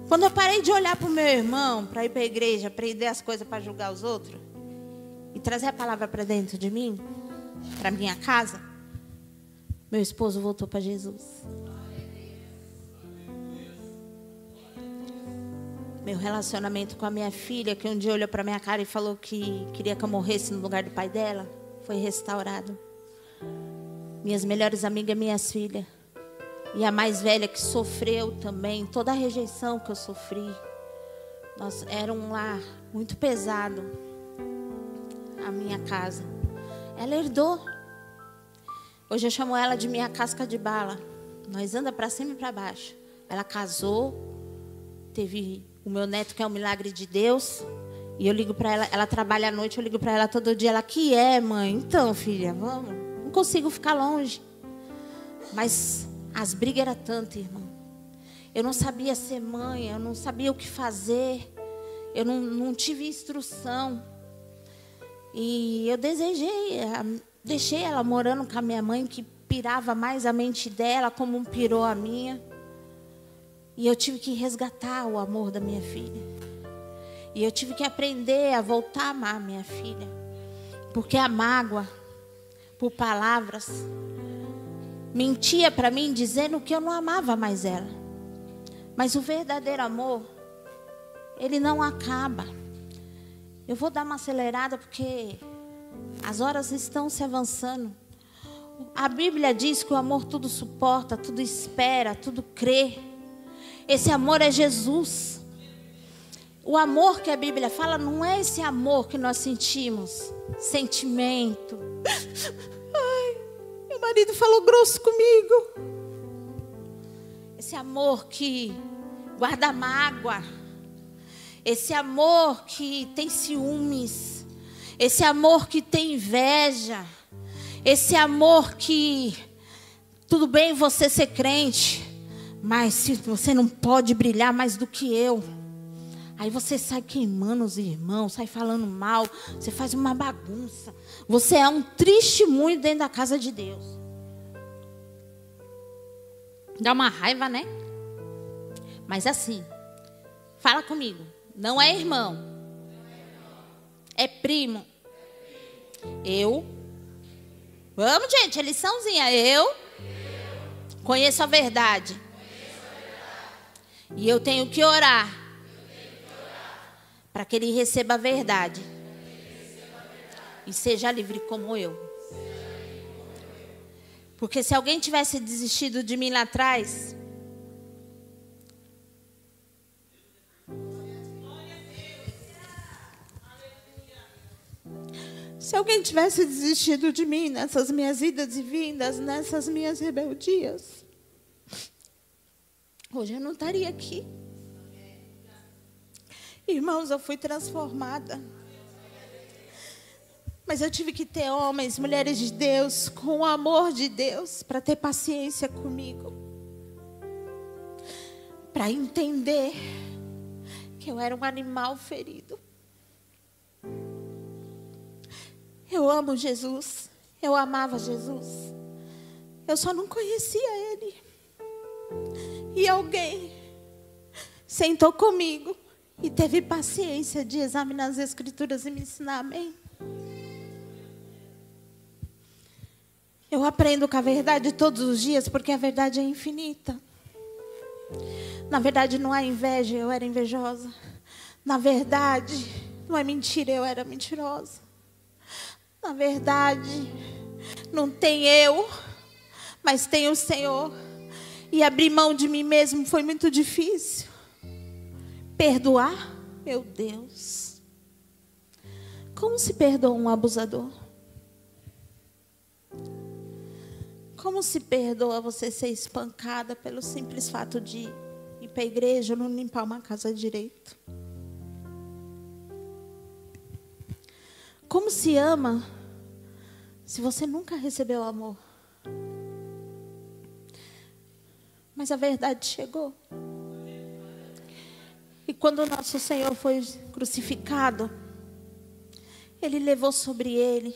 Quando eu parei de olhar para o meu irmão, para ir para a igreja, aprender as coisas para julgar os outros, e trazer a palavra para dentro de mim, para minha casa, meu esposo voltou para Jesus. Meu relacionamento com a minha filha, que um dia olhou para minha cara e falou que queria que eu morresse no lugar do pai dela, foi restaurado. Minhas melhores amigas, minhas filhas. E a mais velha que sofreu também toda a rejeição que eu sofri. Era um lar muito pesado, a minha casa. Ela herdou. Hoje eu chamo ela de minha casca de bala. Nós anda para cima e para baixo. Ela casou, teve o meu neto, que é um milagre de Deus. E eu ligo para ela, ela trabalha à noite, eu ligo para ela todo dia. Ela, que é, mãe? Então, filha, vamos. Não consigo ficar longe. Mas as brigas eram tantas, irmão. Eu não sabia ser mãe, eu não sabia o que fazer. Eu não tive instrução. E eu deixei ela morando com a minha mãe, que pirava mais a mente dela, como pirou a minha. E eu tive que resgatar o amor da minha filha. E eu tive que aprender a voltar a amar minha filha. Porque a mágoa, por palavras, mentia para mim dizendo que eu não amava mais ela. Mas o verdadeiro amor, ele não acaba. Eu vou dar uma acelerada porque as horas estão se avançando. A Bíblia diz que o amor tudo suporta, tudo espera, tudo crê. Esse amor é Jesus. O amor que a Bíblia fala não é esse amor que nós sentimos, sentimento. Ai, meu marido falou grosso comigo. Esse amor que guarda mágoa. Esse amor que tem ciúmes. Esse amor que tem inveja. Esse amor que tudo bem você ser crente, mas se você não pode brilhar mais do que eu. Aí você sai queimando os irmãos, sai falando mal, você faz uma bagunça. Você é um testemunho dentro da casa de Deus. Dá uma raiva, né? Mas assim, fala comigo. Não é irmão. É primo. Vamos, gente, é liçãozinha. Eu conheço a verdade. E eu tenho que orar para que ele receba a verdade. E seja livre como eu. Porque se alguém tivesse desistido de mim lá atrás, se alguém tivesse desistido de mim nessas minhas idas e vindas, nessas minhas rebeldias, hoje eu não estaria aqui. Irmãos, eu fui transformada. Mas eu tive que ter homens, mulheres de Deus, com o amor de Deus, para ter paciência comigo. Para entender que eu era um animal ferido. Eu amo Jesus. Eu amava Jesus. Eu só não conhecia Ele. E alguém sentou comigo e teve paciência de examinar as Escrituras e me ensinar, amém? Eu aprendo com a verdade todos os dias, porque a verdade é infinita. Na verdade, não há inveja, eu era invejosa. Na verdade, não é mentira, eu era mentirosa. Na verdade, não tem eu, mas tem o Senhor. E abrir mão de mim mesmo foi muito difícil. Perdoar? Meu Deus. Como se perdoa um abusador? Como se perdoa você ser espancada pelo simples fato de ir para a igreja ou não limpar uma casa direito? Como se ama se você nunca recebeu amor? Mas a verdade chegou. E quando o nosso Senhor foi crucificado, Ele levou sobre Ele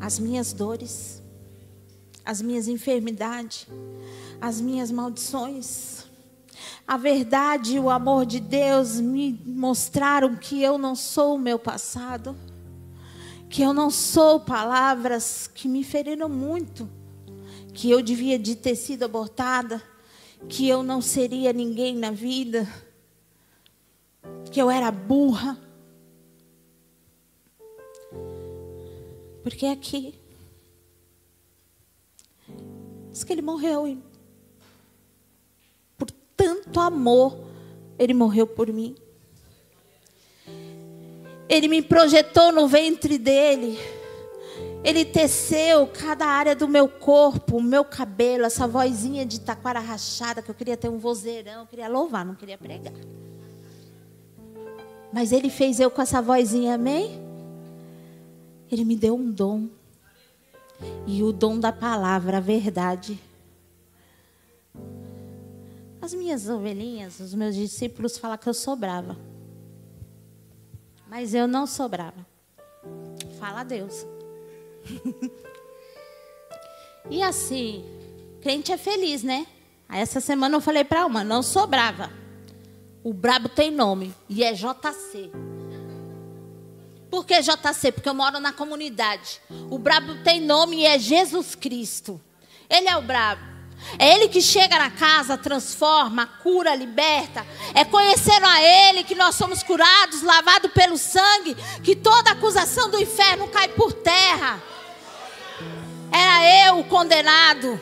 as minhas dores, as minhas enfermidades, as minhas maldições. A verdade e o amor de Deus me mostraram que eu não sou o meu passado, que eu não sou palavras que me feriram muito, que eu devia de ter sido abortada, que eu não seria ninguém na vida, que eu era burra. Porque aqui diz que Ele morreu tanto amor, Ele morreu por mim. Ele me projetou no ventre dele. Ele teceu cada área do meu corpo, o meu cabelo, essa vozinha de taquara rachada, que eu queria ter um vozeirão, eu queria louvar, não queria pregar. Mas Ele fez eu com essa vozinha, amém? Ele me deu um dom. E o dom da palavra, a verdade. As minhas ovelhinhas, os meus discípulos falam que eu sou brava. Mas eu não sou brava. Fala a Deus. E assim, crente é feliz, né? Aí essa semana eu falei para uma, não sou brava. O brabo tem nome e é JC. Por que JC? Porque eu moro na comunidade. O brabo tem nome e é Jesus Cristo. Ele é o brabo. É Ele que chega na casa, transforma, cura, liberta. É conhecendo a Ele que nós somos curados, lavados pelo sangue, que toda acusação do inferno cai por terra. Era eu o condenado,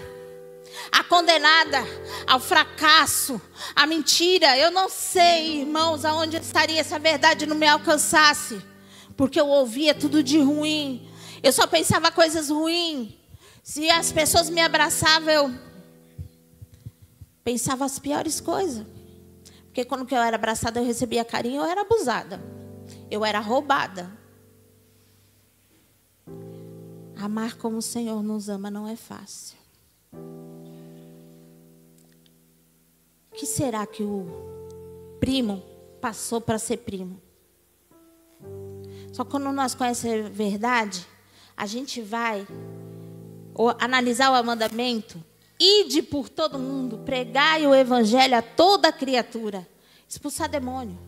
a condenada ao fracasso, à mentira. Eu não sei, irmãos, aonde estaria se a verdade não me alcançasse. Porque eu ouvia tudo de ruim. Eu só pensava coisas ruins. Se as pessoas me abraçavam, eu pensava as piores coisas. Porque quando eu era abraçada, eu recebia carinho, eu era abusada. Eu era roubada. Amar como o Senhor nos ama não é fácil. O que será que o primo passou para ser primo? Só quando nós conhecemos a verdade, a gente vai analisar o mandamento. Ide por todo mundo, pregai o evangelho a toda criatura. Expulsar demônio.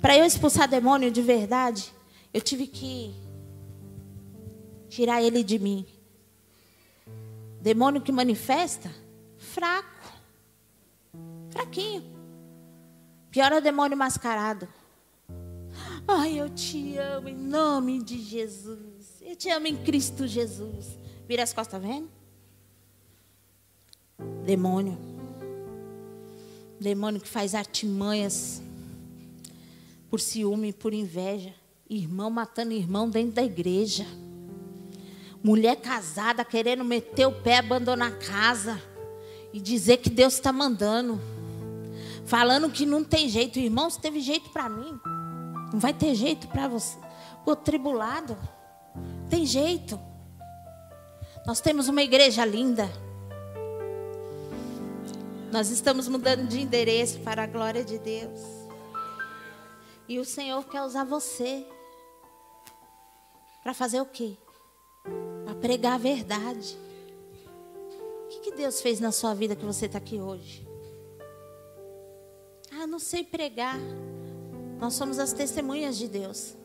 Para eu expulsar demônio de verdade, eu tive que tirar ele de mim. Demônio que manifesta, fraco. Fraquinho. Pior é o demônio mascarado. Ai, eu te amo em nome de Jesus. Eu te amo em Cristo Jesus. Vira as costas, tá vendo? Demônio. Demônio que faz artimanhas por ciúme, por inveja. Irmão matando irmão dentro da igreja. Mulher casada querendo meter o pé, abandonar a casa e dizer que Deus está mandando. Falando que não tem jeito. Irmão, se teve jeito para mim, não vai ter jeito para você. O tribulado. Tem jeito. Nós temos uma igreja linda. Nós estamos mudando de endereço para a glória de Deus. E o Senhor quer usar você. Para fazer o quê? Para pregar a verdade. O que Deus fez na sua vida que você está aqui hoje? Ah, não sei pregar. Nós somos as testemunhas de Deus.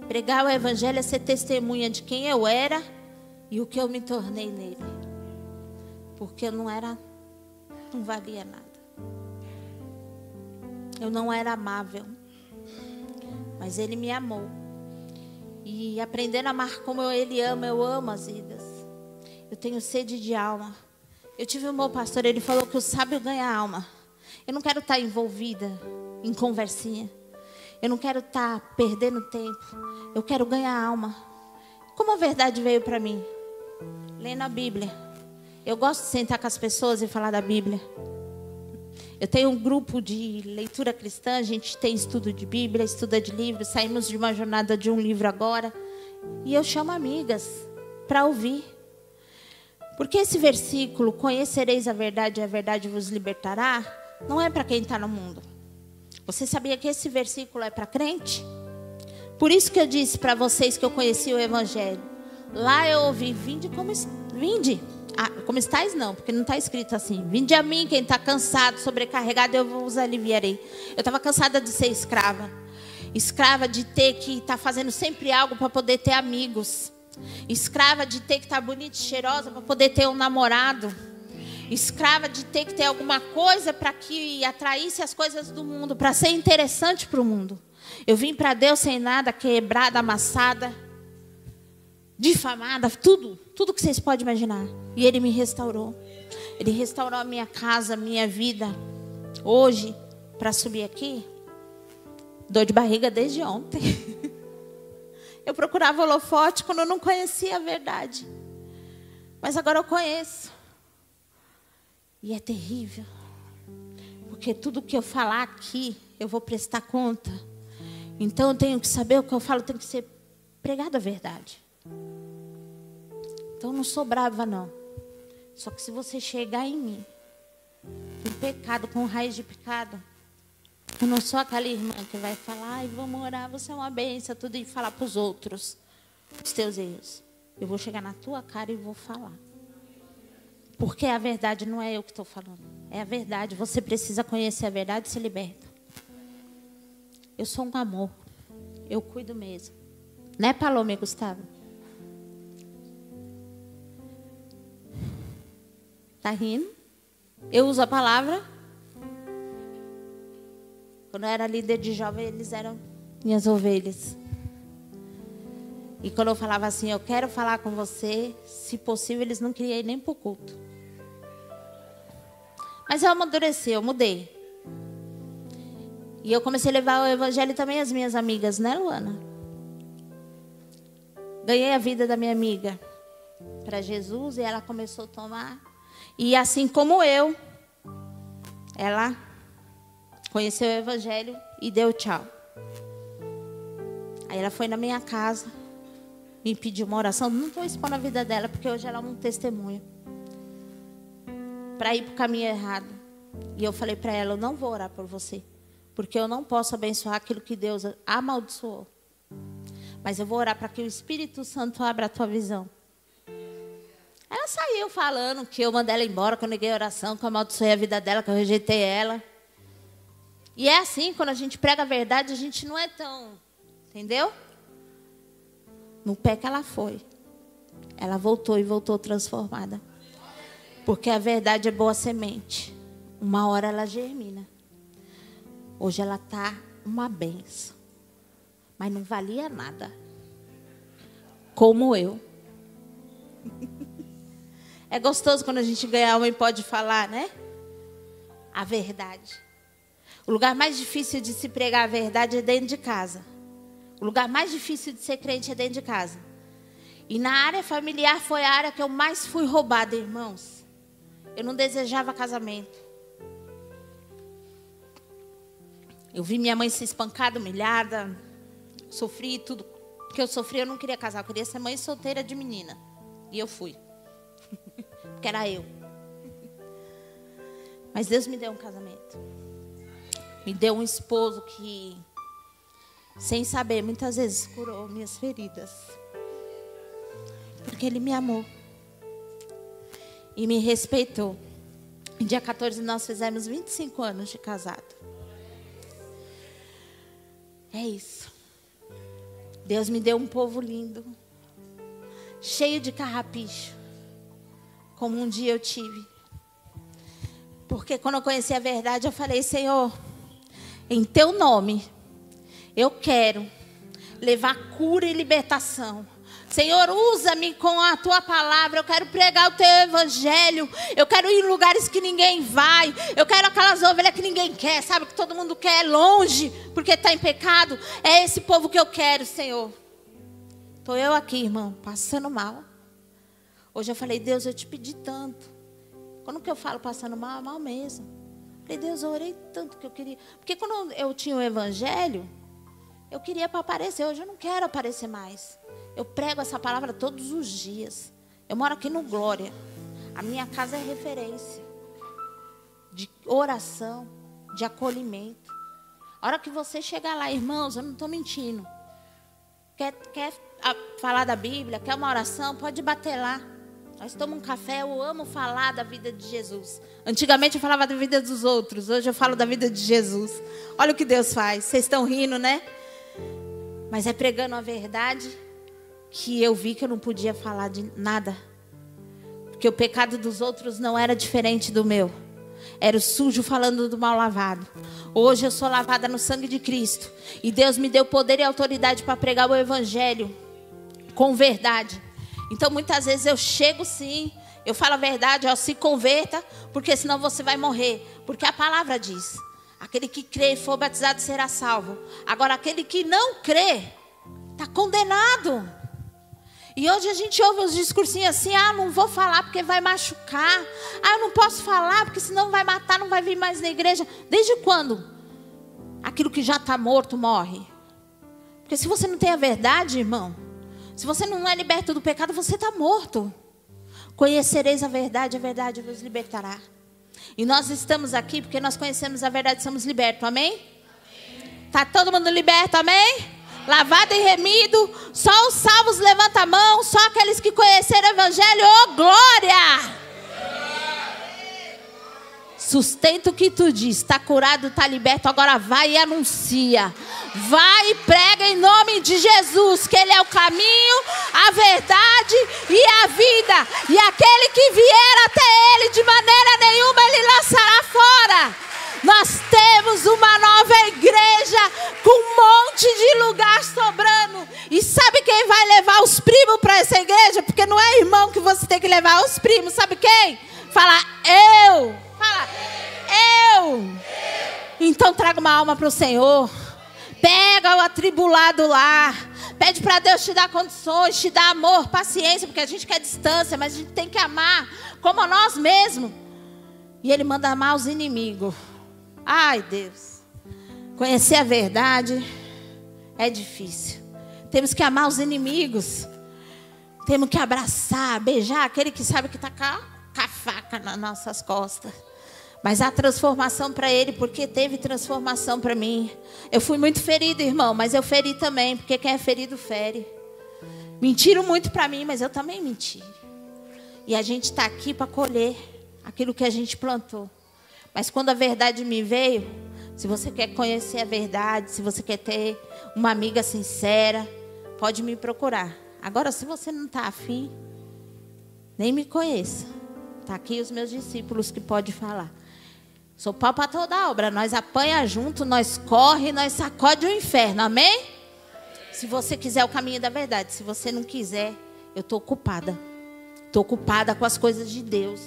Pregar o evangelho é ser testemunha de quem eu era e o que eu me tornei nele. Porque eu não valia nada. Eu não era amável. Mas Ele me amou. E aprendendo a amar como Ele ama, eu amo as vidas. Eu tenho sede de alma. Eu tive um meu pastor, ele falou que o sábio ganha alma. Eu não quero estar envolvida em conversinha. Eu não quero estar perdendo tempo. Eu quero ganhar alma. Como a verdade veio para mim? Lendo a Bíblia. Eu gosto de sentar com as pessoas e falar da Bíblia. Eu tenho um grupo de leitura cristã. A gente tem estudo de Bíblia, estuda de livros. Saímos de uma jornada de um livro agora. E eu chamo amigas para ouvir. Porque esse versículo, conhecereis a verdade e a verdade vos libertará, não é para quem está no mundo. Você sabia que esse versículo é para crente? Por isso que eu disse para vocês que eu conheci o Evangelho. Lá eu ouvi, vinde como estáis não, porque não está escrito assim. Vinde a mim quem está cansado, sobrecarregado, eu vos aliviarei. Eu estava cansada de ser escrava. Escrava de ter que estar fazendo sempre algo para poder ter amigos. Escrava de ter que estar bonita e cheirosa para poder ter um namorado. Escrava de ter que ter alguma coisa para que atraísse as coisas do mundo, para ser interessante para o mundo. Eu vim para Deus sem nada, quebrada, amassada, difamada, tudo que vocês podem imaginar. E Ele me restaurou. Ele restaurou a minha casa, a minha vida. Hoje, para subir aqui, dor de barriga desde ontem. Eu procurava holofote quando eu não conhecia a verdade. Mas agora eu conheço. E é terrível. Porque tudo que eu falar aqui, eu vou prestar conta. Então eu tenho que saber o que eu falo, tem que ser pregado a verdade. Então eu não sou brava, não. Só que se você chegar em mim, com pecado, com raiz de pecado, eu não sou aquela irmã que vai falar, ai, vamos orar, você é uma bênção, tudo, e falar para os outros os teus erros. Eu vou chegar na tua cara e vou falar. Porque a verdade não é eu que estou falando. É a verdade. Você precisa conhecer a verdade e se liberta. Eu sou um amor. Eu cuido mesmo. Né, Paloma e Gustavo? Tá rindo? Eu uso a palavra. Quando eu era líder de jovem, eles eram minhas ovelhas. E quando eu falava assim, eu quero falar com você, se possível, eles não queriam ir nem para o culto. Mas eu amadureci, eu mudei. E eu comecei a levar o evangelho também às minhas amigas, né, Luana? Ganhei a vida da minha amiga para Jesus e ela começou a tomar. E assim como eu, ela conheceu o evangelho e deu tchau. Aí ela foi na minha casa, me pediu uma oração. Não estou expondo a vida dela, porque hoje ela é um testemunho. Para ir para o caminho errado. E eu falei para ela, eu não vou orar por você. Porque eu não posso abençoar aquilo que Deus amaldiçoou. Mas eu vou orar para que o Espírito Santo abra a tua visão. Ela saiu falando que eu mandei ela embora, que eu neguei a oração, que eu amaldiçoei a vida dela, que eu rejeitei ela. E é assim, quando a gente prega a verdade, a gente não é tão... Entendeu? No pé que ela foi. Ela voltou e voltou transformada. Porque a verdade é boa semente. Uma hora ela germina. Hoje ela está uma benção. Mas não valia nada. Como eu. É gostoso quando a gente ganha uma e pode falar, né? A verdade. O lugar mais difícil de se pregar a verdade é dentro de casa. O lugar mais difícil de ser crente é dentro de casa. E na área familiar foi a área que eu mais fui roubada, irmãos. Eu não desejava casamento. Eu vi minha mãe ser espancada, humilhada. Sofri tudo. Porque eu sofri, eu não queria casar. Eu queria ser mãe solteira de menina. E eu fui. Porque era eu. Mas Deus me deu um casamento. Me deu um esposo que, sem saber, muitas vezes curou minhas feridas. Porque ele me amou. E me respeitou. Dia 14 nós fizemos 25 anos de casado. É isso. Deus me deu um povo lindo. Cheio de carrapicho. Como um dia eu tive. Porque quando eu conheci a verdade, eu falei, Senhor, em teu nome, eu quero levar cura e libertação. Senhor, usa-me com a tua palavra. Eu quero pregar o teu evangelho. Eu quero ir em lugares que ninguém vai. Eu quero aquelas ovelhas que ninguém quer. Sabe, que todo mundo quer longe, porque está em pecado. É esse povo que eu quero, Senhor. Estou eu aqui, irmão, passando mal. Hoje eu falei, Deus, eu te pedi tanto. Quando que eu falo passando mal, é mal mesmo. Falei, Deus, eu orei tanto que eu queria. Porque quando eu tinha o evangelho, eu queria para aparecer. Hoje eu não quero aparecer mais. Eu prego essa palavra todos os dias. Eu moro aqui no Glória. A minha casa é referência de oração, de acolhimento. A hora que você chegar lá, irmãos, eu não estou mentindo. Quer falar da Bíblia, quer uma oração, pode bater lá. Nós tomamos um café, eu amo falar da vida de Jesus. Antigamente eu falava da vida dos outros, hoje eu falo da vida de Jesus. Olha o que Deus faz. Vocês estão rindo, né? Mas é pregando a verdade que eu vi que eu não podia falar de nada. Porque o pecado dos outros não era diferente do meu. Era o sujo falando do mal lavado. Hoje eu sou lavada no sangue de Cristo. E Deus me deu poder e autoridade para pregar o evangelho com verdade. Então muitas vezes eu chego sim Eu falo a verdade, ó, se converta, porque senão você vai morrer. Porque a palavra diz, aquele que crê e for batizado será salvo. Agora, aquele que não crê, está condenado. E hoje a gente ouve uns discursinhos assim, não vou falar porque vai machucar. Eu não posso falar porque senão vai matar, não vai vir mais na igreja. Desde quando aquilo que já está morto morre? Porque se você não tem a verdade, irmão, se você não é liberto do pecado, você está morto. Conhecereis a verdade vos libertará. E nós estamos aqui porque nós conhecemos a verdade e somos libertos, amém? Está todo mundo liberto, amém? Lavado e remido, só os salvos levantam a mão, só aqueles que conheceram o evangelho, oh glória! Sustenta o que tu diz, está curado, está liberto, agora vai e anuncia. Vai e prega em nome de Jesus, que Ele é o caminho, a verdade e a vida. E aquele que vier até Ele, de maneira nenhuma Ele lançará fora. Nós temos uma nova igreja com um monte de lugar sobrando. E sabe quem vai levar os primos para essa igreja? Porque não é irmão que você tem que levar, os primos. Sabe quem? Fala, eu. Fala, eu. Então traga uma alma para o Senhor. Pega o atribulado lá. Pede para Deus te dar condições, te dar amor, paciência. Porque a gente quer distância, mas a gente tem que amar como a nós mesmos. E Ele manda amar os inimigos. Ai, Deus. Conhecer a verdade é difícil. Temos que amar os inimigos. Temos que abraçar, beijar aquele que sabe que está com a faca nas nossas costas. Mas há transformação para ele, porque teve transformação para mim. Eu fui muito ferido, irmão, mas eu feri também, porque quem é ferido fere. Mentiram muito para mim, mas eu também menti. E a gente está aqui para colher aquilo que a gente plantou. Mas quando a verdade me veio, se você quer conhecer a verdade, se você quer ter uma amiga sincera, pode me procurar. Agora, se você não está afim, nem me conheça. Está aqui os meus discípulos que podem falar. Sou pau para toda obra. Nós apanha junto, nós corre, nós sacode o inferno. Amém? Se você quiser o caminho da verdade. Se você não quiser, eu estou ocupada. Estou ocupada com as coisas de Deus.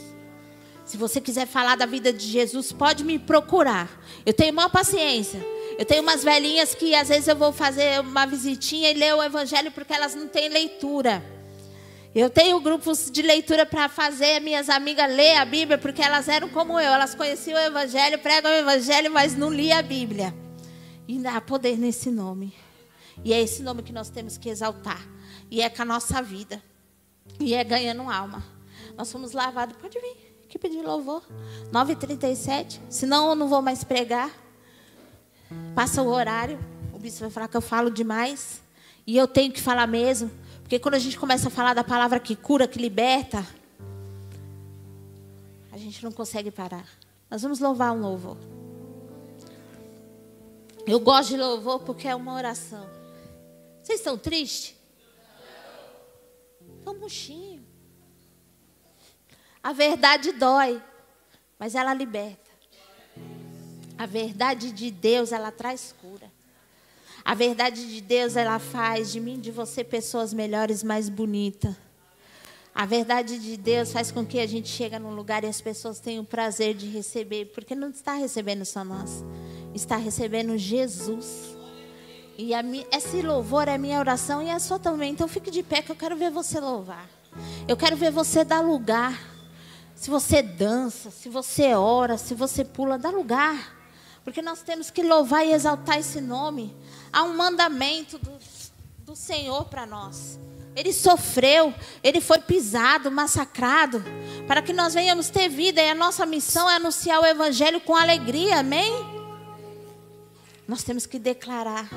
Se você quiser falar da vida de Jesus, pode me procurar. Eu tenho maior paciência. Eu tenho umas velhinhas que às vezes eu vou fazer uma visitinha e ler o evangelho porque elas não têm leitura. Eu tenho grupos de leitura para fazer minhas amigas ler a Bíblia, porque elas eram como eu. Elas conheciam o evangelho, pregam o evangelho, mas não liam a Bíblia. E há poder nesse nome. E é esse nome que nós temos que exaltar. E é com a nossa vida. E é ganhando alma. Nós fomos lavados. Pode vir. Equipe de louvor, 9h37. Senão eu não vou mais pregar. Passa o horário. O bispo vai falar que eu falo demais. E eu tenho que falar mesmo. Porque quando a gente começa a falar da palavra que cura, que liberta, a gente não consegue parar. Nós vamos louvar um louvor. Eu gosto de louvor porque é uma oração. Vocês estão tristes? Estão murchinhos. A verdade dói, mas ela liberta. A verdade de Deus, ela traz cura. A verdade de Deus, ela faz de mim, de você, pessoas melhores, mais bonitas. A verdade de Deus faz com que a gente chegue num lugar e as pessoas tenham o prazer de receber. Porque não está recebendo só nós. Está recebendo Jesus. E esse louvor é a minha oração e é a sua também. Então fique de pé que eu quero ver você louvar. Eu quero ver você dar lugar. Se você dança, se você ora, se você pula, dá lugar. Porque nós temos que louvar e exaltar esse nome. Há um mandamento do Senhor para nós. Ele sofreu, ele foi pisado, massacrado, para que nós venhamos ter vida. E a nossa missão é anunciar o evangelho com alegria, amém? Nós temos que declarar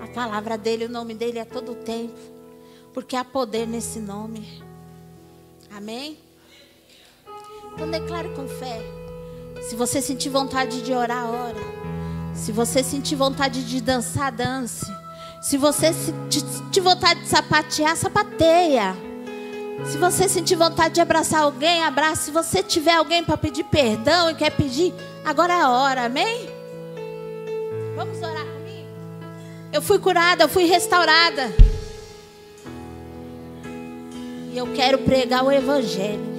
a palavra dele, o nome dele a todo tempo. Porque há poder nesse nome. Amém? Então declare com fé. Se você sentir vontade de orar, ora. Se você sentir vontade de dançar, dance. Se você sentir vontade de sapatear, sapateia. Se você sentir vontade de abraçar alguém, abraça. Se você tiver alguém para pedir perdão e quer pedir, agora é a hora, amém? Vamos orar comigo? Eu fui curada, eu fui restaurada. E eu quero pregar o evangelho.